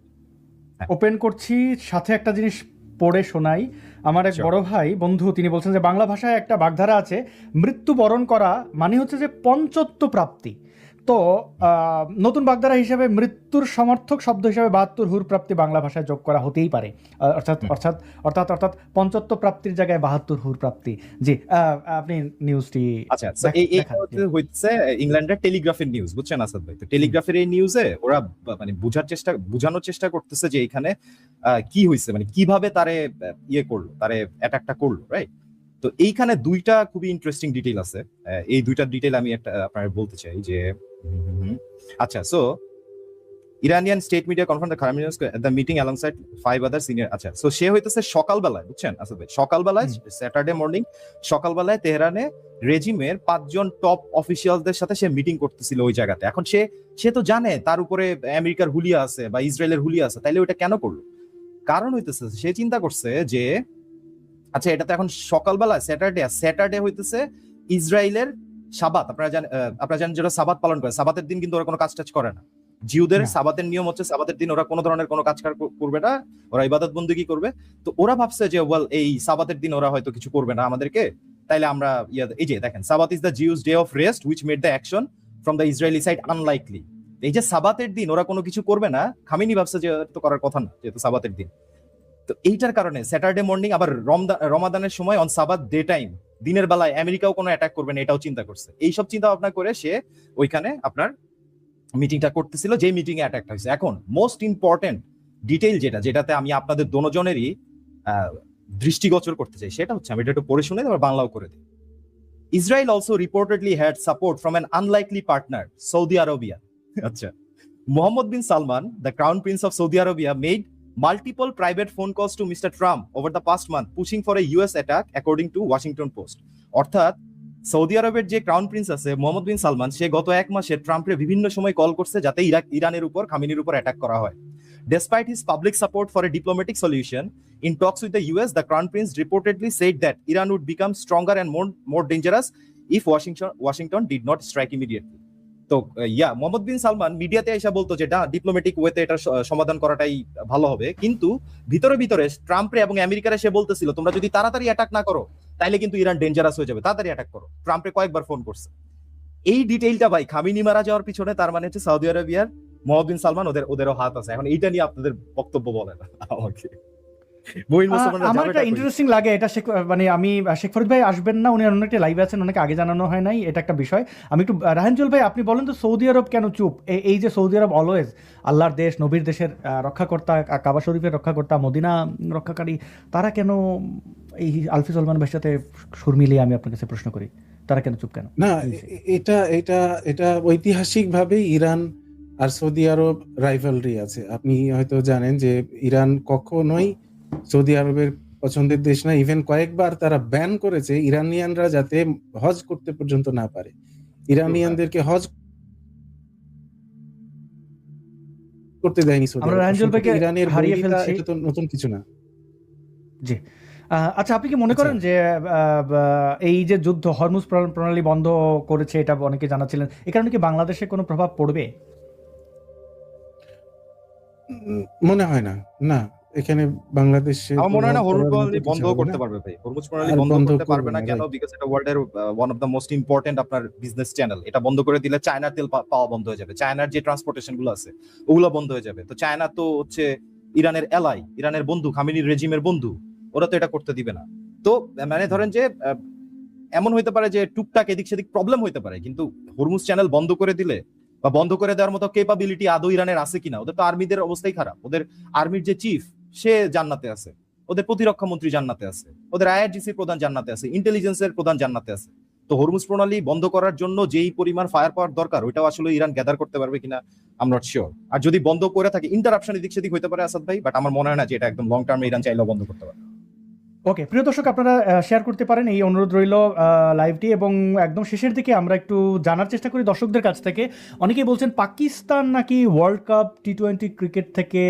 ওপেন করছি, সাথে একটা জিনিস পড়ে শোনাই। আমার এক Sure. বড় ভাই বন্ধু, তিনি বলছেন যে বাংলা ভাষায় একটা বাগধারা আছে, মৃত্যুবরণ করা মানে হচ্ছে যে পঞ্চত্ব প্রাপ্তি। তো নতুন বাগধারা হিসেবে মৃত্যুর সমর্থক শব্দ হিসেবে 72 হুর প্রাপ্তি বাংলা ভাষায় যোগ করা হতেই পারে। অর্থাৎ পঞ্চত্ব প্রাপ্তির জায়গায় 72 হুর প্প্রাপ্তি। জি, আপনি নিউজটি আচ্ছা, হচ্ছে ইংল্যান্ডের টেলিগ্রাফের নিউজ, বুঝছেন আসাদ ভাই? তো টেলিগ্রাফের এই নিউজে ওরা মানে বোঝানোর চেষ্টা করতেছে যে এখানে কি হয়েছে, মানে কিভাবে তারে করলো, তারে অ্যাটাকটা করলো, রাইট? তো এইখানে দুইটা খুবই ইন্টারেস্টিং ডিটেইল আছে। এই দুইটা ডিটেইল আমি একটা আপনার বলতে চাই যে আচ্ছা, so Iranian state media confirm the Khamenei the meeting alongside 5 other senior. আচ্ছা, সো সে হইতেছে সকালবেলায়, বুঝছেন আসাদ ভাই, সকালবেলায় স্যাটারডে মর্নিং সকালবেলায় তেহরানে রেজিমের 5 জন টপ অফিসিয়ালদের সাথে সে মিটিং করতেছিল ওই জায়গাতে। এখন সে তো জানে তার উপরে আমেরিকার হুলিয়া আছে বা ইসরায়েলের হুলিয়া আছে, তাইলে ওইটা কেন করলো? কারণ হইতেছে সে চিন্তা করছে যে আচ্ছা, এটা তো এখন সকালবেলা স্যাটারডে হইতেছে ইসরায়েলের সাবাত। আপনারা জানেন যেটা সাবাত পালন করে, সাবাতের দিন কিন্তু ওরা কোনো কাজ টাজ করে না। জিউদের সাবাতের নিয়ম হচ্ছে সাবাতের দিন ওরা কোনো ধরনের কোনো কাজ করবে না, ওরা ইবাদত বন্দেগী করবে। তো ওরা ভাবছে যে ওয়েল, এই সাবাতের দিন ওরা হয়তো কিছু করবে না আমাদেরকে, তাইলে আমরা এই যে দেখেন, সাবাত is the Jews day of rest which made the action from the Israeli side unlikely. এই যে সাবাতের দিন ওরা কোনো কিছু করবে না, খামেনি ভাবছে যে তো করার কথা না, যেহেতু সাবাতের দিন। তো এইটার কারণে স্যাটারডে মর্নিং আবার রমাদানের সময় অন সাবাত ডে টাইম, দিনের বেলায় আমেরিকাও কোনো অ্যাটাক করবে না, এটাও চিন্তা করছে। এইসব চিন্তা ভাবনা করে সে ওইখানে আপনার মিটিংটা করতেছিল, যে মিটিং এ অ্যাটাক হয়েছে। এখন মোস্ট ইম্পর্টেন্ট ডিটেইল যেটাতে আমি আপনাদের দোনোজনেরই দৃষ্টিগোচর করতে চাই, সেটা হচ্ছে, আমি এটা একটু পড়ে শুনে তারপর বাংলাও করে দিই। Israel also reportedly had support from an unlikely partner, Saudi Arabia. আচ্ছা, Mohammed bin Salman, the crown prince of Saudi Arabia, made multiple private phone calls to Mr. Trump over the past month, pushing for a US attack, according to Washington Post. অর্থাৎ সৌদি আরবের যে ক্রাউন প্রিন্স আছে মোহাম্মদ বিন সালমান, সে গত 1 মাসে ট্রাম্পের বিভিন্ন সময় কল করছে যাতে ইরানের উপর, খামেনির উপর অ্যাটাক করা হয়। Despite his public support for a diplomatic solution, in talks with the US, the Crown Prince reportedly said that Iran would become stronger and more dangerous if Washington did not strike immediately. তো মোহাম্মদ বিন সালমান মিডিয়াতে এসে বলতো যে ডিপ্লোম্যাটিক ওয়েতে এটা সমাধান করাটাই ভালো হবে, কিন্তু ভিতরে ভিতরে ট্রাম্পরে এবং আমেরিকারে সে বলতেছিল তোমরা যদি তাড়াতাড়ি অ্যাটাক না করো তাইলে কিন্তু ইরান ডেঞ্জারাস হয়ে যাবে, তাড়াতাড়ি অ্যাটাক করো। ট্রাম্পে কয়েকবার ফোন করছে। এই ডিটেইলটা ভাই, খামেনি মারা যাওয়ার পিছনে তার মানে হচ্ছে সৌদি আরবিয়ার মোহাম্মদ বিন সালমান, ওদেরও হাত আছে। এখন এইটা নিয়ে আপনাদের বক্তব্য বলেন আমাকে। আমার একটা ইন্টারেস্টিং লাগে এটা, মানে আমি শেখ ফরিদ ভাই আসবেন না, উনি অন্য একটা লাইভে আছেন, অনেকে আগে জানানো হয় নাই, এটা একটা বিষয়। আমি একটু রাহানজুল ভাই, আপনি বলেন তো সৌদি আরব কেন চুপ? এই যে সৌদি আরব অলওয়েজ আল্লাহর দেশ, নবীর দেশের রক্ষাকর্তা, কাবা শরীফের রক্ষাকর্তা, মদিনা রক্ষাকারী, তারা কেন এই আলফি সলমান ভাইয়ের সাথে সুর মিলিয়ে, আমি আপনার কাছে প্রশ্ন করি, তারা কেন চুপ কেন? না, এটা ঐতিহাসিকভাবে ইরান আর সৌদি আরব রাইভালরি আছে। আপনি হয়তো জানেন যে ইরান কখনোই সৌদি আরবের পছন্দের দেশ না। ইভেন কয়েকবার তারা ব্যান করেছে ইরানিয়ানরা যাতে হজ করতে পর্যন্ত না পারে, ইরানিয়ানদেরকে হজ করতে দেয়নি সৌদি আরব। ইরানের বৈরিতা, এটা তো নতুন কিছু না। জি, আচ্ছা, আপনি কি মনে করেন যে এই যে যুদ্ধ হরমুজ প্রণালী বন্ধ করেছে, এটা অনেকে জানাচ্ছিলেন, এ কারণে কি বাংলাদেশে কোনো প্রভাব পড়বে? মনে হয় না, না, এখানে বাংলাদেশে আমার মনে হয় না হরমুজ প্রণালী বন্ধ করতে পারবে ভাই। হরমুজ প্রণালী বন্ধ করতে পারবে না কেন? বিকজ এটা ওয়ার্ল্ডের one of the most important আপনার বিজনেস চ্যানেল। এটা বন্ধ করে দিলে চায়নার তেল পাওয়া বন্ধ হয়ে যাবে, চায়নার যে ট্রান্সপোর্টেশন গুলো আছে ওগুলো বন্ধ হয়ে যাবে। তো চায়না তো হচ্ছে ইরানের এলাই, ইরানের বন্ধু, খামেনির রেজিমের বন্ধু, ওরা তো এটা করতে দিবে না। তো মানে ধরেন যে এমন হইতে পারে যে টুকটাক এদিক সেদিক প্রবলেম হইতে পারে, কিন্তু হরমুজ চ্যানেল বন্ধ করে দিলে বা বন্ধ করে দেওয়ার মতো ক্যাপাবিলিটি আদৌ ইরানের আছে কিনা? ওদের তো আর্মিদের অবস্থাই খারাপ, ওদের আর্মির যে চিফ সে জান্নাতে আছে, ওদের প্রতিরক্ষা মন্ত্রী জান্নাতে আছে, ওদের আইআরজিসি প্রধান জান্নাতে আছে, ইন্টেলিজেন্সের প্রধান জান্নাতে আছে। তো হরমুজ প্রণালী বন্ধ করার জন্য যেই পরিমাণ ফায়ার পাওয়ার দরকার, ওইটাও আসলে ইরান গ্যাদার করতে পারবে কিনা আই এম নট শিওর। আর যদি বন্ধ করে থাকে, ইন্টারাপশন এদিক সেদিক হইতে পারে আসাদ ভাই, বাট আমার মনে হয় না যে এটা একদম লং টার্মে ইরান চাইলেও বন্ধ করতে পারে। ওকে, প্রিয় দর্শক, আপনারা শেয়ার করতে পারেন, এই অনুরোধ রইল লাইভটি। এবং একদম শেষের দিকে আমরা একটু জানার চেষ্টা করি দর্শকদের কাছ থেকে। অনেকেই বলছেন পাকিস্তান নাকি ওয়ার্ল্ড কাপ টি-20 ক্রিকেট থেকে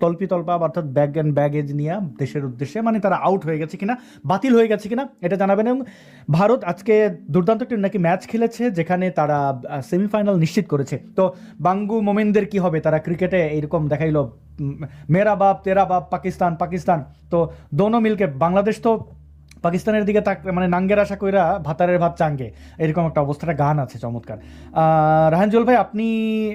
তল্পা অর্থাৎ ব্যাগ অ্যান্ড ব্যাগেজ নিয়ে দেশের উদ্দেশ্যে, মানে তারা আউট হয়ে গেছে কিনা, বাতিল হয়ে গেছে কিনা, এটা জানাবেন। এবং ভারত আজকে দুর্দান্ত একটি নাকি ম্যাচ খেলেছে যেখানে তারা সেমিফাইনাল নিশ্চিত করেছে। তো বাঙ্গু মোমেনদের কি হবে? তারা ক্রিকেটে এইরকম দেখাইলো, মেরা বাপ তেরা বাপ পাকিস্তান। তো দোনো মিলকে, বাংলাদেশ তো পাকিস্তানের দিকে মানে নাঙ্গের আশা কইরা ভাতারের ভাত চাঙ্গে, এরকম একটা অবস্থাটা গান আছে চমৎকার। রাহানজুল ভাই, আপনি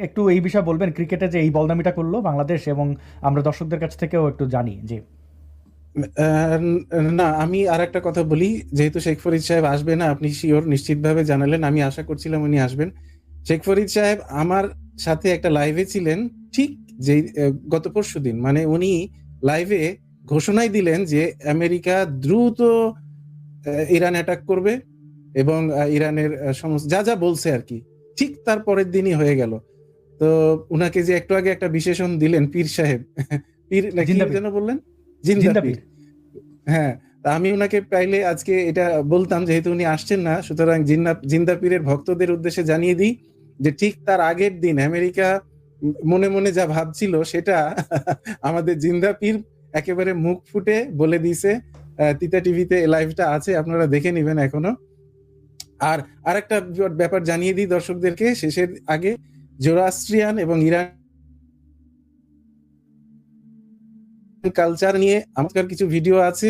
একটু এই বিষয়ে বলবেন, ক্রিকেটে যে এই বলদামিটা করলো বাংলাদেশ, এবং আমরা দর্শকদের কাছ থেকেও একটু জানি। জি না, আমি আর একটা কথা বলি, যেহেতু শেখ ফরিদ সাহেব আসবে না, আপনি শিওর নিশ্চিতভাবে জানালেন, আমি আশা করছিলাম উনি আসবেন। শেখ ফরিদ সাহেব আমার সাথে একটা লাইভে ছিলেন, ঠিক যে গত পরশুদিন, মানে উনি লাইভে ঘোষণাই দিলেন যে আমেরিকা দ্রুত ইরান অ্যাটাক করবে এবং ইরানের সমস্ত যা বলছে আর কি, ঠিক তার পরের দিনই হয়ে গেল। তো উনাকে যে একটু আগে একটা বিশেষণ দিলেন পীর সাহেব, পীর নাকি জিন্দা পীর। যেন বললেন, জিন্দা জিন্দা পীর। পীর। হ্যাঁ, তা আমি উনাকে পাইলে আজকে এটা বলতাম, যেহেতু উনি আসছেন না, সুতরাং জিন্দা পীরের ভক্তদের উদ্দেশ্যে জানিয়ে দিই যে ঠিক তার আগের দিন আমেরিকা মনে মনে যা ভাবছিল সেটা আমাদের জিন্দা পীর একেবারে মুখ ফুটে বলে দিয়েছে। তিতা টিভিতে লাইভটা আছে, আপনারা দেখে নেবেন এখনো। আর আরেকটা ব্যাপার জানিয়ে দিই দর্শকদেরকে শেষের আগে, জোরাস্ট্রিয়ান এবং ইরান কালচার নিয়ে আমাদের কিছু ভিডিও আছে,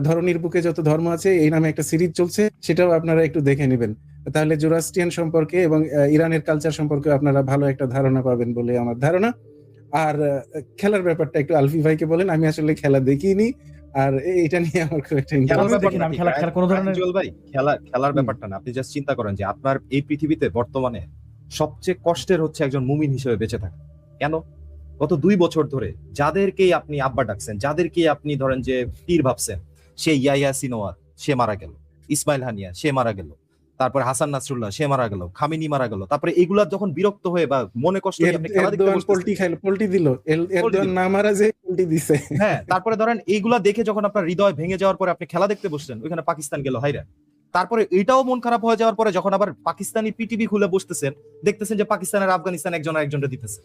ধরনীর বুকে যত ধর্ম আছে এই নামে একটা সিরিজ চলছে, সেটাও আপনারা একটু দেখে নেবেন। তাহলে জোরাস্ট্রিয়ান সম্পর্কে এবং ইরানের কালচার সম্পর্কে আপনারা ভালো একটা ধারণা পাবেন বলে আমার ধারণা। আর খেলার ব্যাপারটা একটু আলফি ভাইকে বলেন, আমি আসলে খেলা দেখিনি, আর এটা নিয়ে আমার খুব একটা খেলার আমিও ব্যাপার দেখি না, না আমি ঠিক, খেলা কোনো ধরনের রাঞ্জুয়াল ভাই, খেলার ব্যাপারটা না। আপনি জাস্ট চিন্তা করেন যে আপনার এই পৃথিবীতে বর্তমানে সবচেয়ে কষ্টের হচ্ছে একজন মুমিন হিসেবে বেঁচে থাকা। কেন? গত 2 বছর ধরে যাদেরকেই আপনি আব্বা ডাকছেন, যাদেরকেই আপনি ধরেন যে পীর ভাবছেন, সে ইয়াহিয়া সিনোয়ার সে মারা গেল, ইসমাইল হানিয়া সে মারা গেল, তারপরে হাসান নাসরুল্লাহ সে মারা গেল, খামেনি মারা গেল। তারপরে এগুলা যখন বিরক্ত হয়ে বা মনে কষ্ট নিয়ে আপনি খেলা দেখতে এরদোয়ান বসতেছেন, পোল্টি খাইলো, পোল্টি দিল, এরদোয়ান না মারা যে পোল্টি দিছে। হ্যাঁ, তারপরে ধরেন এইগুলা দেখে যখন আপনার হৃদয় ভেঙে যাওয়ার পরে আপনি খেলা দেখতে বসছেন, ওইখানে পাকিস্তান গেল হাইরা। তারপরে এটাও মন খারাপ হয়ে যাওয়ার পরে যখন আবার পাকিস্তানি পিটিভি খুলে বসতেছেন, দেখতেছেন যে পাকিস্তানের আফগানিস্তান একজন আরেকজনটা দিতেছে।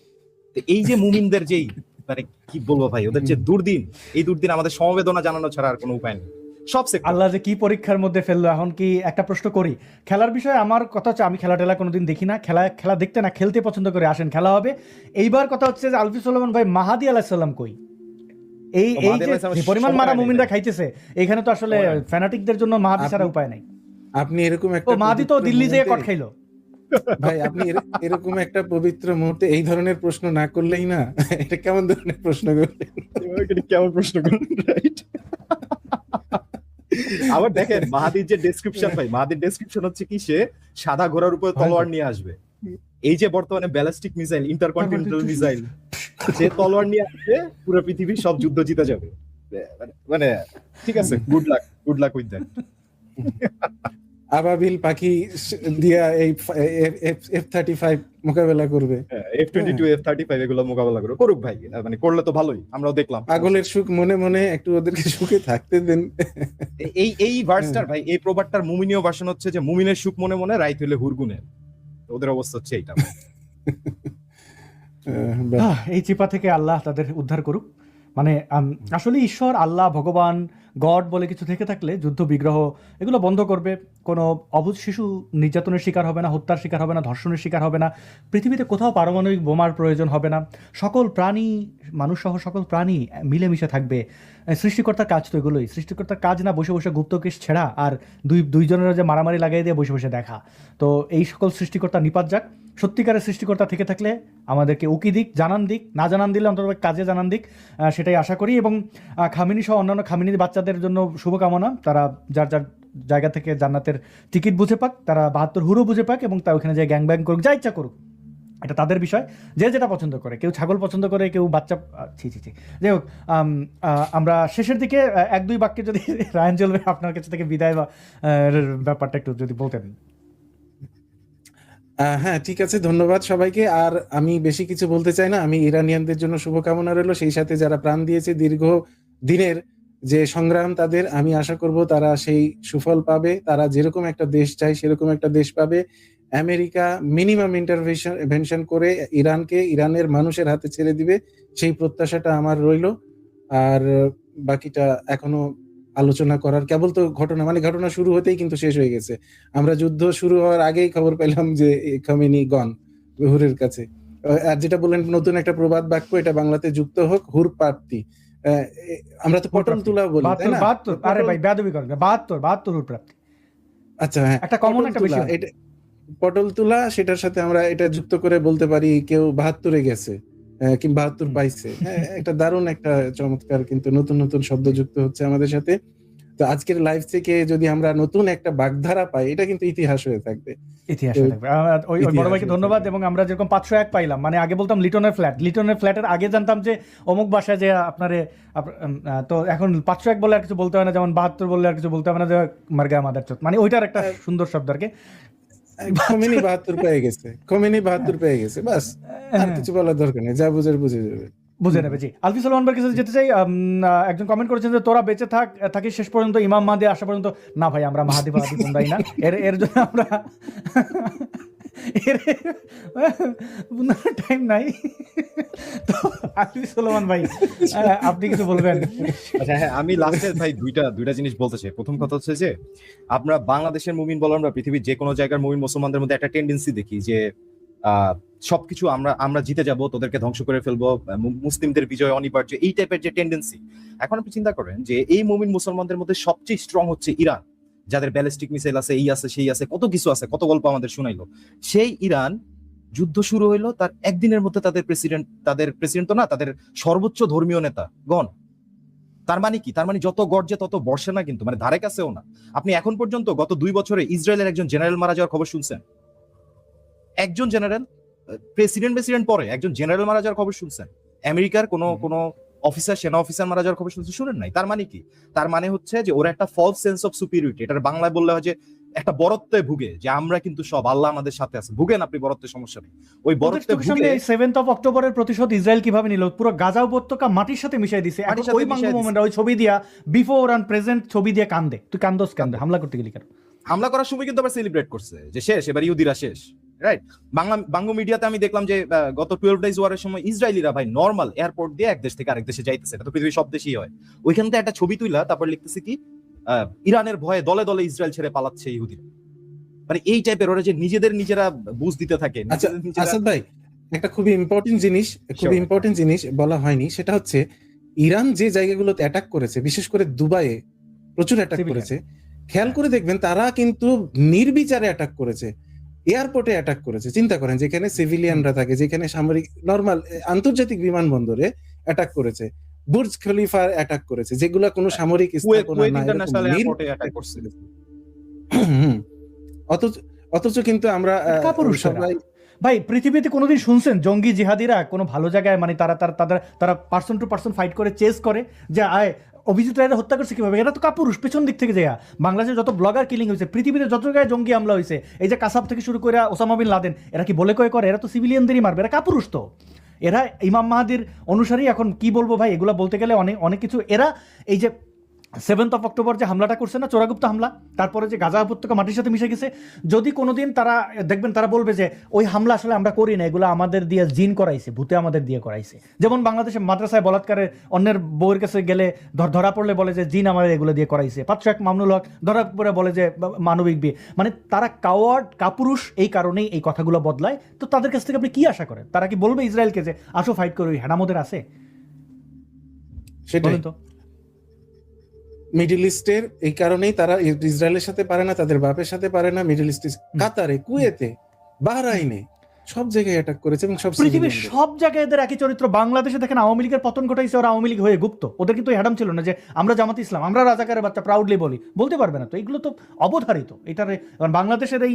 তো এই যে মুমিনদের যেই মানে কি বলবো ভাই, ওদের যে দুর্দিন, এই দুর্দিন আমাদের সমবেদনা জানানো ছাড়া আর কোনো উপায় নেই সব সেক্টর। আল্লাহ যে কি পরীক্ষার মধ্যে ফেললো। এখন কি একটা প্রশ্ন করি, খেলার বিষয়ে আমার কথা হচ্ছে আমি খেলা টেলা কোনোদিন দেখি না, খেলা দেখতে না খেলতে পছন্দ করে। আসেন খেলা হবে। এইবার কথা হচ্ছে যে আলফি সুলাইমান ভাই, মাহাদি আলাইহিস সালাম কই? এই তো এই মাহাদি যে আলাইহিস সালাম যে পরিমাণ সময় মারা আনেনি মুমিনরা ভাই। খাইতেছে, এখানে তো আসলে সময় আনেনি। ফ্যানাটিকদের জন্য মাহাদি ছাড়া আপনি- উপায় নাই। আপনি এরকম ও একটা মাহাদি তো পবিত্র দিল্লি যেয়ে কট মুহূর্তে- খাইলো। ভাই আপনি এরকম একটা পবিত্র মুহূর্তে এই ধরনের প্রশ্ন না করলেই না। এটা কেমন ধরনের প্রশ্ন করলেন? কেমন প্রশ্ন করেন, রাইট? আবার দেখেন মাহাদির যে ডেসক্রিপশন ভাই, মাহাদির ডেসক্রিপশন হচ্ছে কি, সে সাদা ঘোড়ার উপর তলোয়ার নিয়ে আসবে। এই যে বর্তমানে ব্যালিস্টিক মিসাইল, ইন্টারকন্টিনেন্টাল মিসাইল, সে তলোয়ার নিয়ে আসবে, পুরো পৃথিবীর সব যুদ্ধ জিতে যাবে। মানে ঠিক আছে, গুড লাক উইথ দ্যাট। আবাবিল পাখি দিয়া এই F-35 মোকাবেলা করবে। F-22 F-35 এগুলো মোকাবেলা করে করুক ভাই, মানে করলে তো ভালোই, আমরাও দেখলাম। পাগলের সুখ মনে মনে, একটু ওদেরকে সুখে থাকতে দেন। এই ভার্সটার ভাই, এই প্রবাদটার মুমিনীয় ভার্সন হচ্ছে যে মুমিনের সুখ মনে মনে, রাইত হইলে হুরগুনে। ওদের অবস্থা হচ্ছে এইটা। বাহ। এই চিপা থেকে আল্লাহ তাদের উদ্ধার করুক। মানে আসলে ঈশ্বর, আল্লাহ, ভগবান, গড বলে কিছু থেকে থাকলে যুদ্ধ বিগ্রহ এগুলো বন্ধ করবে। কোনো অবুঝ শিশু নির্যাতনের শিকার হবে না, হত্যার শিকার হবে না, ধর্ষণের শিকার হবে না। পৃথিবীতে কোথাও পারমাণবিক বোমার প্রয়োজন হবে না। সকল প্রাণী, মানুষসহ সকল প্রাণী মিলেমিশে থাকবে। সৃষ্টিকর্তার কাজ তো এগুলোই। সৃষ্টিকর্তার কাজ না বসে বসে গুপ্তকেশ ছেঁড়া আর দুইজনের যে মারামারি লাগাই দিয়ে বসে বসে দেখা। তো এই সকল সৃষ্টিকর্তা নিপাত যাক। সত্যিকারের সৃষ্টিকর্তা থেকে থাকলে আমাদেরকে উকি দিক, জানান দিক, না জানান দিলে অন্তত কাজে জানান দিক, সেটাই আশা করি। এবং খামিনি সহ অন্যান্য খামিনি বাচ্চাদের জন্য শুভকামনা। তারা যার যার জায়গা থেকে জান্নাতের টিকিট বুঝে পাক, তারা 72 হুরো বুঝে পাক এবং তা ওখানে যায় গ্যাং ব্যাং করুক, যা ইচ্ছা করুক, এটা তাদের বিষয়। যে যেটা পছন্দ করে, কেউ ছাগল পছন্দ করে, কেউ বাচ্চা, ছি। যাই হোক, আমরা শেষের দিকে 1-2 বাক্যে যদি রায়ান চলবে আপনার কাছে থেকে বিদায় বা ব্যাপারটা একটু যদি বলতেন। হ্যাঁ, ঠিক আছে, ধন্যবাদ সবাইকে। আর আমি বেশি কিছু বলতে চাই না। আমি ইরানিয়ানদের জন্য শুভকামনা রইল, সেই সাথে যারা প্রাণ দিয়েছে দীর্ঘ দিনের যে সংগ্রাম, তাদের আমি আশা করব তারা সেই সুফল পাবে। তারা যেরকম একটা দেশ চায় সেরকম একটা দেশ পাবে। আমেরিকা মিনিমাম ইন্টারভেনশন করে ইরানকে ইরানের মানুষের হাতে ছেড়ে দিবে, সেই প্রত্যাশাটা আমার রইল। আর বাকিটা এখনো আলোচনা করার, কেবল তো ঘটনা শুরু হতেই কিন্তু শেষ হয়ে গেছে। আমরা যুদ্ধ শুরু হওয়ার আগেই খবর পেলাম যে খামেনি গন হুরের কাছে। আর যেটা বললেন নতুন একটা প্রবাদ বাক্য, এটা বাংলাতে যুক্ত হোক, হুর প্রাপ্তি। আমরা তো পটল তুলা বলি, তাই না? 72, আরে ভাই বেয়াদবি করেন, 72 হুর প্রাপ্তি। আচ্ছা, হ্যাঁ, একটা কমন পটল একটা তুলা, বিষয়। এটা পটল তুলা, সেটার সাথে আমরা এটা যুক্ত করে বলতে পারি কেউ 72-এ গেছে, কিংবা 72 পাইছে। হ্যাঁ, এটা দারুণ একটা চমৎকার, কিন্তু নতুন নতুন শব্দ যুক্ত হচ্ছে আমাদের সাথে। তো আজকের লাইভ থেকে যদি আমরা নতুন একটা বাগধারা পাই, এটা কিন্তু ইতিহাস হয়ে থাকবে। ইতিহাস হয়ে থাকবে। ওই বড় ভাইকে ধন্যবাদ। এবং আমরা যেরকম 501 পাইলাম, মানে আগে বলতাম লিটনের ফ্ল্যাটের আগে জানতাম যে অমুক বাসায় যে আপনারে, তো এখন 501 বলে আর কিছু বলতে হয় না, যেমন 72 বললে আর কিছু বলতে হবে না যে মার্গা মাদার চোত, মানে ওইটার একটা সুন্দর শব্দ আর কি। খোমেনি 72 পেয়ে গেছে, খোমেনি 72 পেয়ে গেছে, বাস আর কিছু বলার দরকার নেই, যা বুঝে বুঝে যাবে। বুঝে নেবে। জি, আলফি সালমান ভাইয়ের কাছে যেতে চাই। একজন কমেন্ট করেছেন যে তোরা বেঁচে থাকি শেষ পর্যন্ত, ইমাম মাহদি আসা পর্যন্ত। না ভাই, আমরা মাহাদি ফাহাদি বন্দাই না, এর জন্য আমরা টাইম নাই। তো আলফি সালমান ভাই, আপনি কিছু বলবেন? আচ্ছা হ্যাঁ, আমি লাস্টে ভাই দুইটা জিনিস বলতে চাই। প্রথম কথা হচ্ছে যে আমরা বাংলাদেশের মুমিন বলেন বা পৃথিবীর যে কোনো জায়গার মুমিন মুসলমানদের মধ্যে একটা টেন্ডেন্সি দেখি যে সবকিছু আমরা জিতে যাব, তোদেরকে ধ্বংস করে ফেলবো, মুসলিমদের বিজয় অনিবার্য, এই টাইপের যে টেন্ডেন্সি। এখন আপনি চিন্তা করেন যে এই মুমিন মুসলমানদের মধ্যে সবচেয়ে স্ট্রং হচ্ছে ইরান, যাদের ব্যালিস্টিক মিসাইল আছে, এই আছে সেই আছে, কত কিছু আছে, কত গল্প আমাদের শুনাইলো। সেই ইরান যুদ্ধ শুরু হইলো, তার একদিনের মধ্যে তাদের প্রেসিডেন্ট তো না, তাদের সর্বোচ্চ ধর্মীয় নেতা গণ। তার মানে কি? তার মানে যত গর্জে তত বর্ষে না, কিন্তু মানে ধারে কাছেও না। আপনি এখন পর্যন্ত গত 2 বছরে ইসরায়েলের একজন জেনারেল মারা যাওয়ার খবর শুনছেন? একজন জেনারেল, প্রেসিডেন্ট পরে একজন জেনারেল মারা যাওয়ার খবর শুনছেন? আমেরিকার কোনো অফিসার, সেনা অফিসার মারা যাওয়ার খবর শুনেন নাই? তার মানে কি? তার মানে হচ্ছে যে ওরা একটা ফলস সেন্স অফ সুপিরিয়রিটি, এটার বাংলায় বললে হয় যে একটা বরত্বে ভুগে, যে আমরা কিন্তু সব, আল্লাহ আমাদের সাথে আছে। ভুগেন আপনি বরত্বে, সমস্যা নেই। ওই বরত্বে ভুগে 7th of অক্টোবরের প্রতিশোধ ইসরায়েল কিভাবে নিল? পুরো গাজা উপত্যকা মাটির সাথে মিশিয়ে দিছে। এখন ওই বাংলা ওই ছবি দিয়া, বিফোর এন্ড প্রেজেন্ট ছবি দিয়ে কান্দে। তুই কান্দোস কান্দে, হামলা করতে গেলি কেন? হামলা করার সময় কিন্তু আবার সেলিব্রেট করছে যে শেষ, এবার ইহুদিরা শেষ, রাইট? বাংলা মিডিয়াতে আমি দেখলাম যে গত 12 ডেজ ওয়ারের সময় ইসরায়েলিরা ভাই নরমাল এয়ারপোর্ট দিয়ে এক দেশ থেকে আরেক দেশে যাইতেছে। এটা তো পৃথিবীর সব দেশেই হয়। ওইখান থেকে একটা ছবি তুইলা তারপর লিখতেছে কি, ইরানের ভয়ে দলে দলে ইসরায়েল ছেড়ে পালাচ্ছে ইহুদিরা। মানে এই টাইপের ওরা যে নিজেরা বুঝ দিতে থাকে। আচ্ছা আসাদ ভাই, একটা খুবই ইম্পর্টেন্ট জিনিস বলা হয়নি, সেটা হচ্ছে ইরান যে জায়গাগুলোতে অ্যাটাক করেছে, বিশেষ করে দুবাইয়ে প্রচুর অ্যাটাক করেছে। খেয়াল করে দেখবেন তারা কিন্তু নির্বিচারে অ্যাটাক করেছে, এয়ারপোর্টে অ্যাটাক করেছে। চিন্তা করেন, যেখানে সিভিলিয়ানরা থাকে, যেখানে সামরিক নরমাল আন্তর্জাতিক বিমানবন্দরে অ্যাটাক করেছে, বুর্জ খলিফা অ্যাটাক করেছে, যেগুলো কোনো সামরিক স্থাপনা না, ইন্টারন্যাশনাল এয়ারপোর্টে অ্যাটাক করছে। অথচ কিন্তু আমরা সবাই ভাই, পৃথিবীতে কোনোদিন শুনছেন জঙ্গি জিহাদিরা কোনো ভালো জায়গায়, মানে তারা পার্সন টু পার্সন ফাইট করে, চেস করে, যে আয় অভিজিৎ রায়রা হত্যা করছে কিভাবে? এরা তো কাপুরুষ, পেছন দিক থেকে যায়। বাংলাদেশে যত ব্লগার কিলিং হয়েছে, পৃথিবীতে যত জায়গায় জঙ্গি হামলা হয়েছে, এই যে কাসাব থেকে শুরু করে ওসামা বিন লাদেন, এরা কি বলে কয়ে করে? এরা তো সিভিলিয়ানদেরই মারবে, এরা কাপুরুষ। তো এরা ইমাম মাহাদির অনুসারী। এখন কি বলবো ভাই, এগুলা বলতে গেলে অনেক কিছু। এরা এই যে 7th of অক্টোবর যে হামলাটা করছে না, চোরাগুপ্ত হামলা, তারপরে যে গাজা উপত্যকা মাটির সাথে মিশে গেছে, যদি কোনোদিন তারা দেখবেন, তারা বলবে যে ওই হামলা আসলে আমরা করি না, এগুলো আমাদের দিয়ে জিন করাইছে, ভূতে আমাদের দিয়ে করাইছে। যেমন বাংলাদেশে মাদ্রাসায় বলাৎকারে অন্যের বউয়ের কাছে গেলে ধরা পড়লে বলে যে জিন আমাদের এগুলো দিয়ে করাইছে। 501 মামুনুল হক ধরা পড়ে বলে যে মানবিক বিয়ে। মানে তারা কাপুরুষ, এই কারণেই এই কথাগুলো বদলায়। তো তাদের কাছ থেকে আপনি কি আশা করেন? তারা কি বলবে ইসরায়েলকে যে আসো ফাইট করো? হেডামোদের আছে সেটাই তো। মিডল ইস্টের এই কারণেই তারা ইসরায়েলের সাথে পারে না, তাদের বাপের সাথে পারে না। মিডল ইস্টে, কাতারে, কুয়েতে, বাহরাইনে, সব জায়গায় অ্যাটাক করেছে এবং সব পৃথিবীর সব জায়গায় এদের একই চরিত্র। বাংলাদেশে দেখেন আওয়ামী লীগের পতন ঘটাইছে ওরা, আওয়ামী লীগ হয়ে গুপ্ত। ওদের কিন্তু হ্যাডাম ছিল না যে আমরা জামাত ইসলাম, আমরা রাজাকারের বাচ্চা, প্রাউডলি বলতে পারবে না। তো এগুলো তো অবধারিত। এটারে বাংলাদেশের এই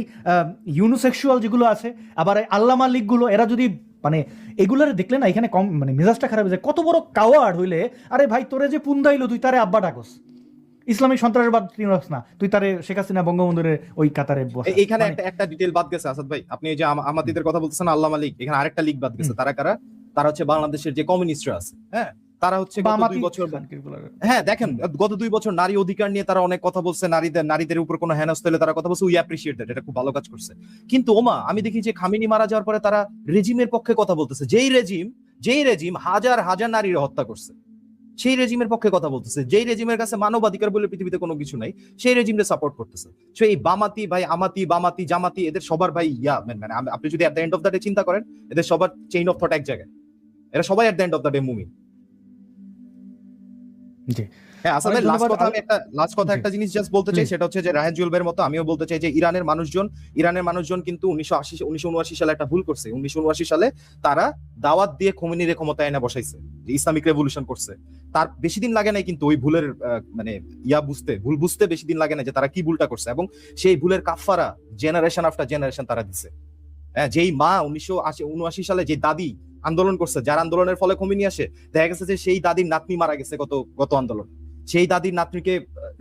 ইউনোসেক্সুয়াল যেগুলো আছে, আবার আল্লামা লীগগুলো, এরা যদি মানে এগুলার দেখলে না, এখানে কম মানে মেজাজটা খারাপ হয়ে যায়। কত বড় কাওয়ার্ড হইলে, আরে ভাই তোরে যে পুন্দাইলো, তুই তারে আব্বা ডাকস, ইসলামিক সন্ত্রাসবাদ না, তুই তারে শেখ হাসিনা বঙ্গবন্ধুরে ওই কাতারে বসা। এখানে একটা ডিটেইল বাদ গেছে আসাদ ভাই। আপনি এই যে আমাদের কথা বলতেছেন আল্লামা লীগ, এখানে আরেকটা লীগ বাদ গেছে। তারা কারা? তারা হচ্ছে বাংলাদেশের যে কমিউনিস্টরা আছে, হ্যাঁ, তারা হচ্ছে গত 2 বছর, হ্যাঁ দেখেন, গত 2 বছর নারী অধিকার নিয়ে তারা অনেক কথা বলছে, নারীদের উপর কোনো হেনস্থা হলে তারা কথা বলছে, উই অ্যাপ্রিশিয়েট দ্যাট, এটা খুব ভালো কাজ করছে। কিন্তু ওমা, আমি দেখি যে খামেনি মারা যাওয়ার পরে তারা রেজিমের পক্ষে কথা বলতেছে, যেই রেজিম হাজার হাজার নারীর হত্যা করছে, সেই রেজিমের পক্ষে কথা বলতেছে। যেই রেজিমের কাছে মানবাধিকার বলে পৃথিবীতে কোনো কিছু নাই, সেই রেজিমকে সাপোর্ট করতেছে। সো এই বামাতি ভাই, আমাতি, বামাতি, জামাতি, এদের সবার ভাই মানে আপনি যদি at the end of the day চিন্তা করেন, এদের সবার চেইন অফ থট এক জায়গায়, এরা সবাই at the end of the day মুমিন। জি হ্যাঁ, আসলে লাস্ট কথা একটা জিনিস জাস্ট বলতে চাই, সেটা হচ্ছে যে রাহেন জুয়েলের মতো আমিও বলতে চাই যে ইরানের মানুষজন কিন্তু 1979 সালে একটা ভুল করছে। 1979 সালে তারা দাওয়াত দিয়ে খোমেনির ক্ষমতায় এনে বসাইছে, যে ইসলামিক রেভলিউশন করছে। তার বেশি দিন লাগে নাই কিন্তু ওই ভুলের মানে ভুল বুঝতে বেশি দিন লাগে না যে তারা কি ভুলটা করছে, এবং সেই ভুলের কাফারা জেনারেশন আফটার জেনারেশন তারা দিছে। হ্যাঁ, যেই মা 1979 সালে যে দাদি আন্দোলন করছে, যার আন্দোলনের ফলে খোমেনি আসে, দেখা গেছে যে সেই দাদির নাতনি মারা গেছে গত আন্দোলন। সেই দাদির নাতনিকে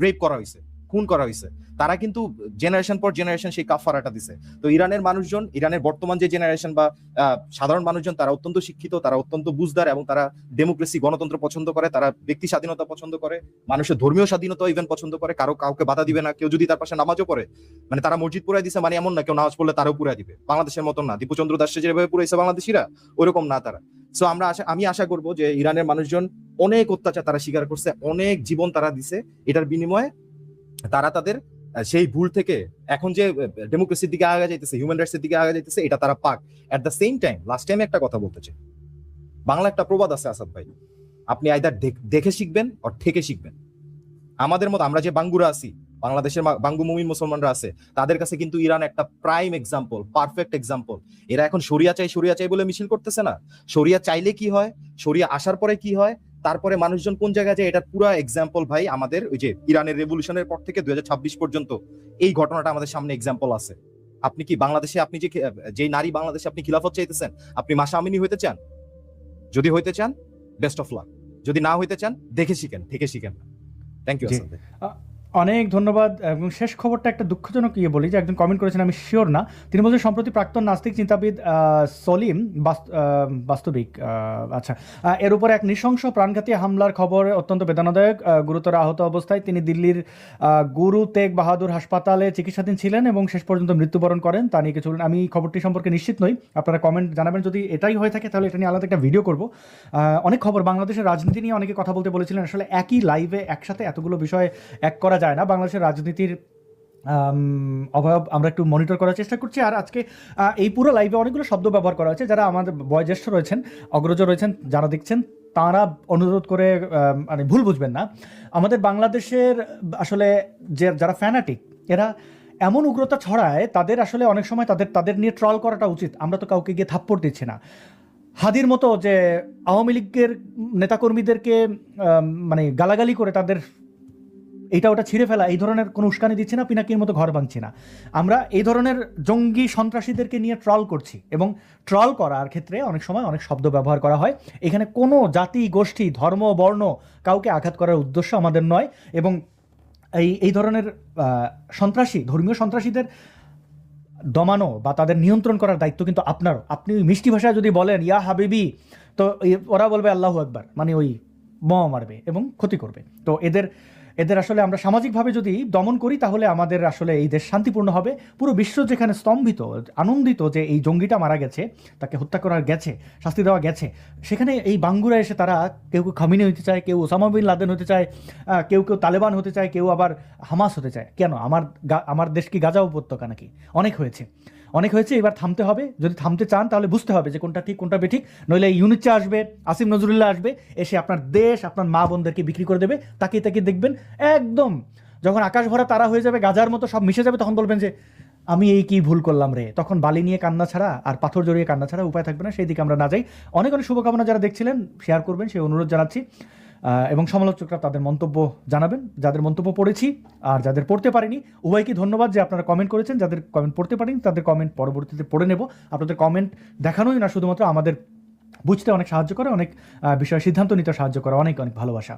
রেপ করা হয়েছে, খুন করা হয়েছে, তারা কিন্তু জেনারেশন পর জেনারেশন সেই কাফারাটা দিছে। তো ইরানের মানুষজন, ইরানের বর্তমান যে জেনারেশন বা সাধারণ মানুষজন, তারা অত্যন্ত শিক্ষিত, তারা অত্যন্ত বুঝদার, এবং তারা ডেমোক্রেসি, গণতন্ত্র পছন্দ করে, তারা ব্যক্তি স্বাধীনতা পছন্দ করে, মানুষের ধর্মীয় স্বাধীনতা ইভেন পছন্দ করে, কাউকে বাধা দিবে না। কেউ যদি তার পাশে নামাজও পড়ে, মানে তারা মসজিদ পুরাই দিছে মানে এমন না কেউ নামাজ পড়লে তারাও পুরাই দিবে, বাংলাদেশের মতন না, দীপুচন্দ্র দাসে যেভাবে পুরাইছে বাংলাদেশিরা ওইরকম না তারা। সো আমি আশা করব যে ইরানের মানুষজন অনেক অত্যাচার তারা স্বীকার করছে, অনেক জীবন তারা দিছে, এটার বিনিময়ে তারা তাদের সেই ভুল থেকে এখন যে ডেমোক্রেসির দিকে আগা যাইতেছে, হিউম্যান রাইটস এর দিকে আগা যাইতেছে, এটা তারা পাক। At the same time, last time একটা কথা বলতে চাই, বাংলা একটা প্রবাদ আছে আসাদ ভাই, আপনি আইদার দেখে শিখবেন আর থেকে শিখবেন। আমাদের মতো আমরা যে বাঙ্গুরা আছি, বাংলাদেশের বাঙ্গু মুমিন মুসলমানরা আছে, তাদের কাছে কিন্তু ইরান একটা প্রাইম এক্সাম্পল, পারফেক্ট এক্সাম্পল। এরা এখন শরিয়া চাই বলে মিছিল করতেছে না, শরিয়া চাইলে কি হয়, শরিয়া আসার পরে কি হয়, তারপরে মানুষজন কোন জায়গায় যায়, এটার পুরো এক্সাম্পল ভাই আমাদের ওই যে ইরানের রেভলিউশনের পর থেকে 2026 পর্যন্ত এই ঘটনাটা আমাদের সামনে এক্সাম্পল আছে। আপনি কি বাংলাদেশে, আপনি যে নারী বাংলাদেশে আপনি খিলাফত চাইতেছেন, আপনি মাসা আমিনী হইতে চান? যদি হইতে চান, বেস্ট অফ লাক। যদি না হইতে চান, দেখে শিখেন, থেকে শিখেন। Thank you. অনেক ধন্যবাদ। এবং শেষ খবরটা একটা দুঃখজনক বলি যে একজন কমেন্ট করেছেন, আমি শিওর না, তিনি বলছেন সম্প্রতি প্রাক্তন নাস্তিক চিন্তাবিদ সলিম বাস্তবিক আচ্ছা এর উপরে এক নৃশংস প্রাণঘাতী হামলার খবর অত্যন্ত বেদনাদায়ক। গুরুতর আহত অবস্থায় তিনি দিল্লির গুরু তেগ বাহাদুর হাসপাতালে চিকিৎসাধীন ছিলেন এবং শেষ পর্যন্ত মৃত্যুবরণ করেন। তা নিয়ে কিছু আমি খবরটি সম্পর্কে নিশ্চিত নই, আপনারা কমেন্ট জানাবেন যদি এটাই হয়ে থাকে, তাহলে এটা নিয়ে আলাদা একটা ভিডিও করব। অনেক খবর বাংলাদেশের রাজনীতি নিয়ে অনেকে কথা বলতে বলেছিলেন, আসলে একই লাইভে একসাথে এতগুলো বিষয় এক করা যায় না। বাংলাদেশের রাজনীতির অভাব আমরা একটু মনিটর করার চেষ্টা করছি। আর আজকে এই পুরো লাইভে অনেকগুলো শব্দ ব্যবহার করা হয়েছে, যারা আমাদের বয়োজ্যেষ্ঠ রয়েছেন, অগ্রজ রয়েছেন, যারা দেখছেন, তারা অনুরোধ করে মানে ভুল বুঝবেন না। আমাদের বাংলাদেশের আসলে যারা ফ্যানাটিক, এরা এমন উগ্রতা ছড়ায়, তাদের আসলে অনেক সময় তাদের নিয়ে ট্রল করাটা উচিত। আমরা তো কাউকে গিয়ে থাপ্পড় দিচ্ছি না। হাদির মতো যে আওয়ামী লীগের নেতাকর্মীদেরকে মানে গালাগালি করে তাদের এইটা ওটা ছিঁড়ে ফেলা, এই ধরনের কোনো উস্কানি দিচ্ছি না, পিনাকির মতো ঘর ভাঙছি না। আমরা এই ধরনের জঙ্গি সন্ত্রাসীদেরকে নিয়ে ট্রল করছি, এবং ট্রল করার ক্ষেত্রে অনেক সময় অনেক শব্দ ব্যবহার করা হয়। এখানে কোনো জাতি, গোষ্ঠী, ধর্ম, বর্ণ কাউকে আঘাত করার উদ্দেশ্য আমাদের নয়। এবং এই ধরনের সন্ত্রাসী, ধর্মীয় সন্ত্রাসীদের দমানো বা তাদের নিয়ন্ত্রণ করার দায়িত্ব কিন্তু আপনারও। আপনি মিষ্টি ভাষায় যদি বলেন ইয়া হাবিবি, তো ওরা বলবে আল্লাহু আকবার, মানে ওই বোমা মারবে এবং ক্ষতি করবে। তো এদের আসলে আমরা সামাজিকভাবে যদি দমন করি, তাহলে আমাদের আসলে এই দেশ শান্তিপূর্ণ হবে। পুরো বিশ্ব যেখানে স্তম্ভিত, আনন্দিত যে এই জঙ্গিটা মারা গেছে, তাকে হত্যা করা গেছে, শাস্তি দেওয়া গেছে, সেখানে এই বাঙ্গুরা এসে তারা কেউ খামিনি হতে চায়, কেউ ওসামা বিন লাদেন হতে চায়, কেউ তালেবান হতে চায়, কেউ আবার হামাস হতে চায়। কেন? আমার দেশ কি গাজা উপত্যকা নাকি? অনেক হয়েছে, এবার থামতে হবে। যদি থামতে চান তাহলে বুঝতে হবে যে কোনটা ঠিক কোনটা বেঠিক, নইলে ইউনিচা আসবে, আসিম নজরুল্লাহ আসবে, এসে আপনার দেশ, আপনার মা বোনদেরকে বিক্রি করে দেবে। তাকিয়ে দেখবেন একদম যখন আকাশ ভরা তারা হয়ে যাবে, গাজার মতো সব মিশে যাবে, তখন বলবেন যে আমি এই কি ভুল করলাম রে। তখন বালি নিয়ে কান্না ছাড়া আর পাথর জড়িয়ে কান্না ছাড়া উপায় থাকবে না। সেই দিকে আমরা না যাই। অনেক শুভকামনা যারা দেখছিলেন, শেয়ার করবেন সেই অনুরোধ জানাচ্ছি। এবং সমালোচকরা তাদের মন্তব্য জানাবেন, যাদের মন্তব্য পড়েছি আর যাদের পড়তে পারিনি, উভয়কে ধন্যবাদ যে আপনারা কমেন্ট করেছেন। যাদের কমেন্ট পড়তে পারেনি তাদের কমেন্ট পরবর্তীতে পড়ে নেব। আপনাদের কমেন্ট দেখানোই না, শুধুমাত্র আমাদের বুঝতে অনেক সাহায্য করে, অনেক বিষয়ে সিদ্ধান্ত নিতে সাহায্য করে। অনেক ভালোবাসা।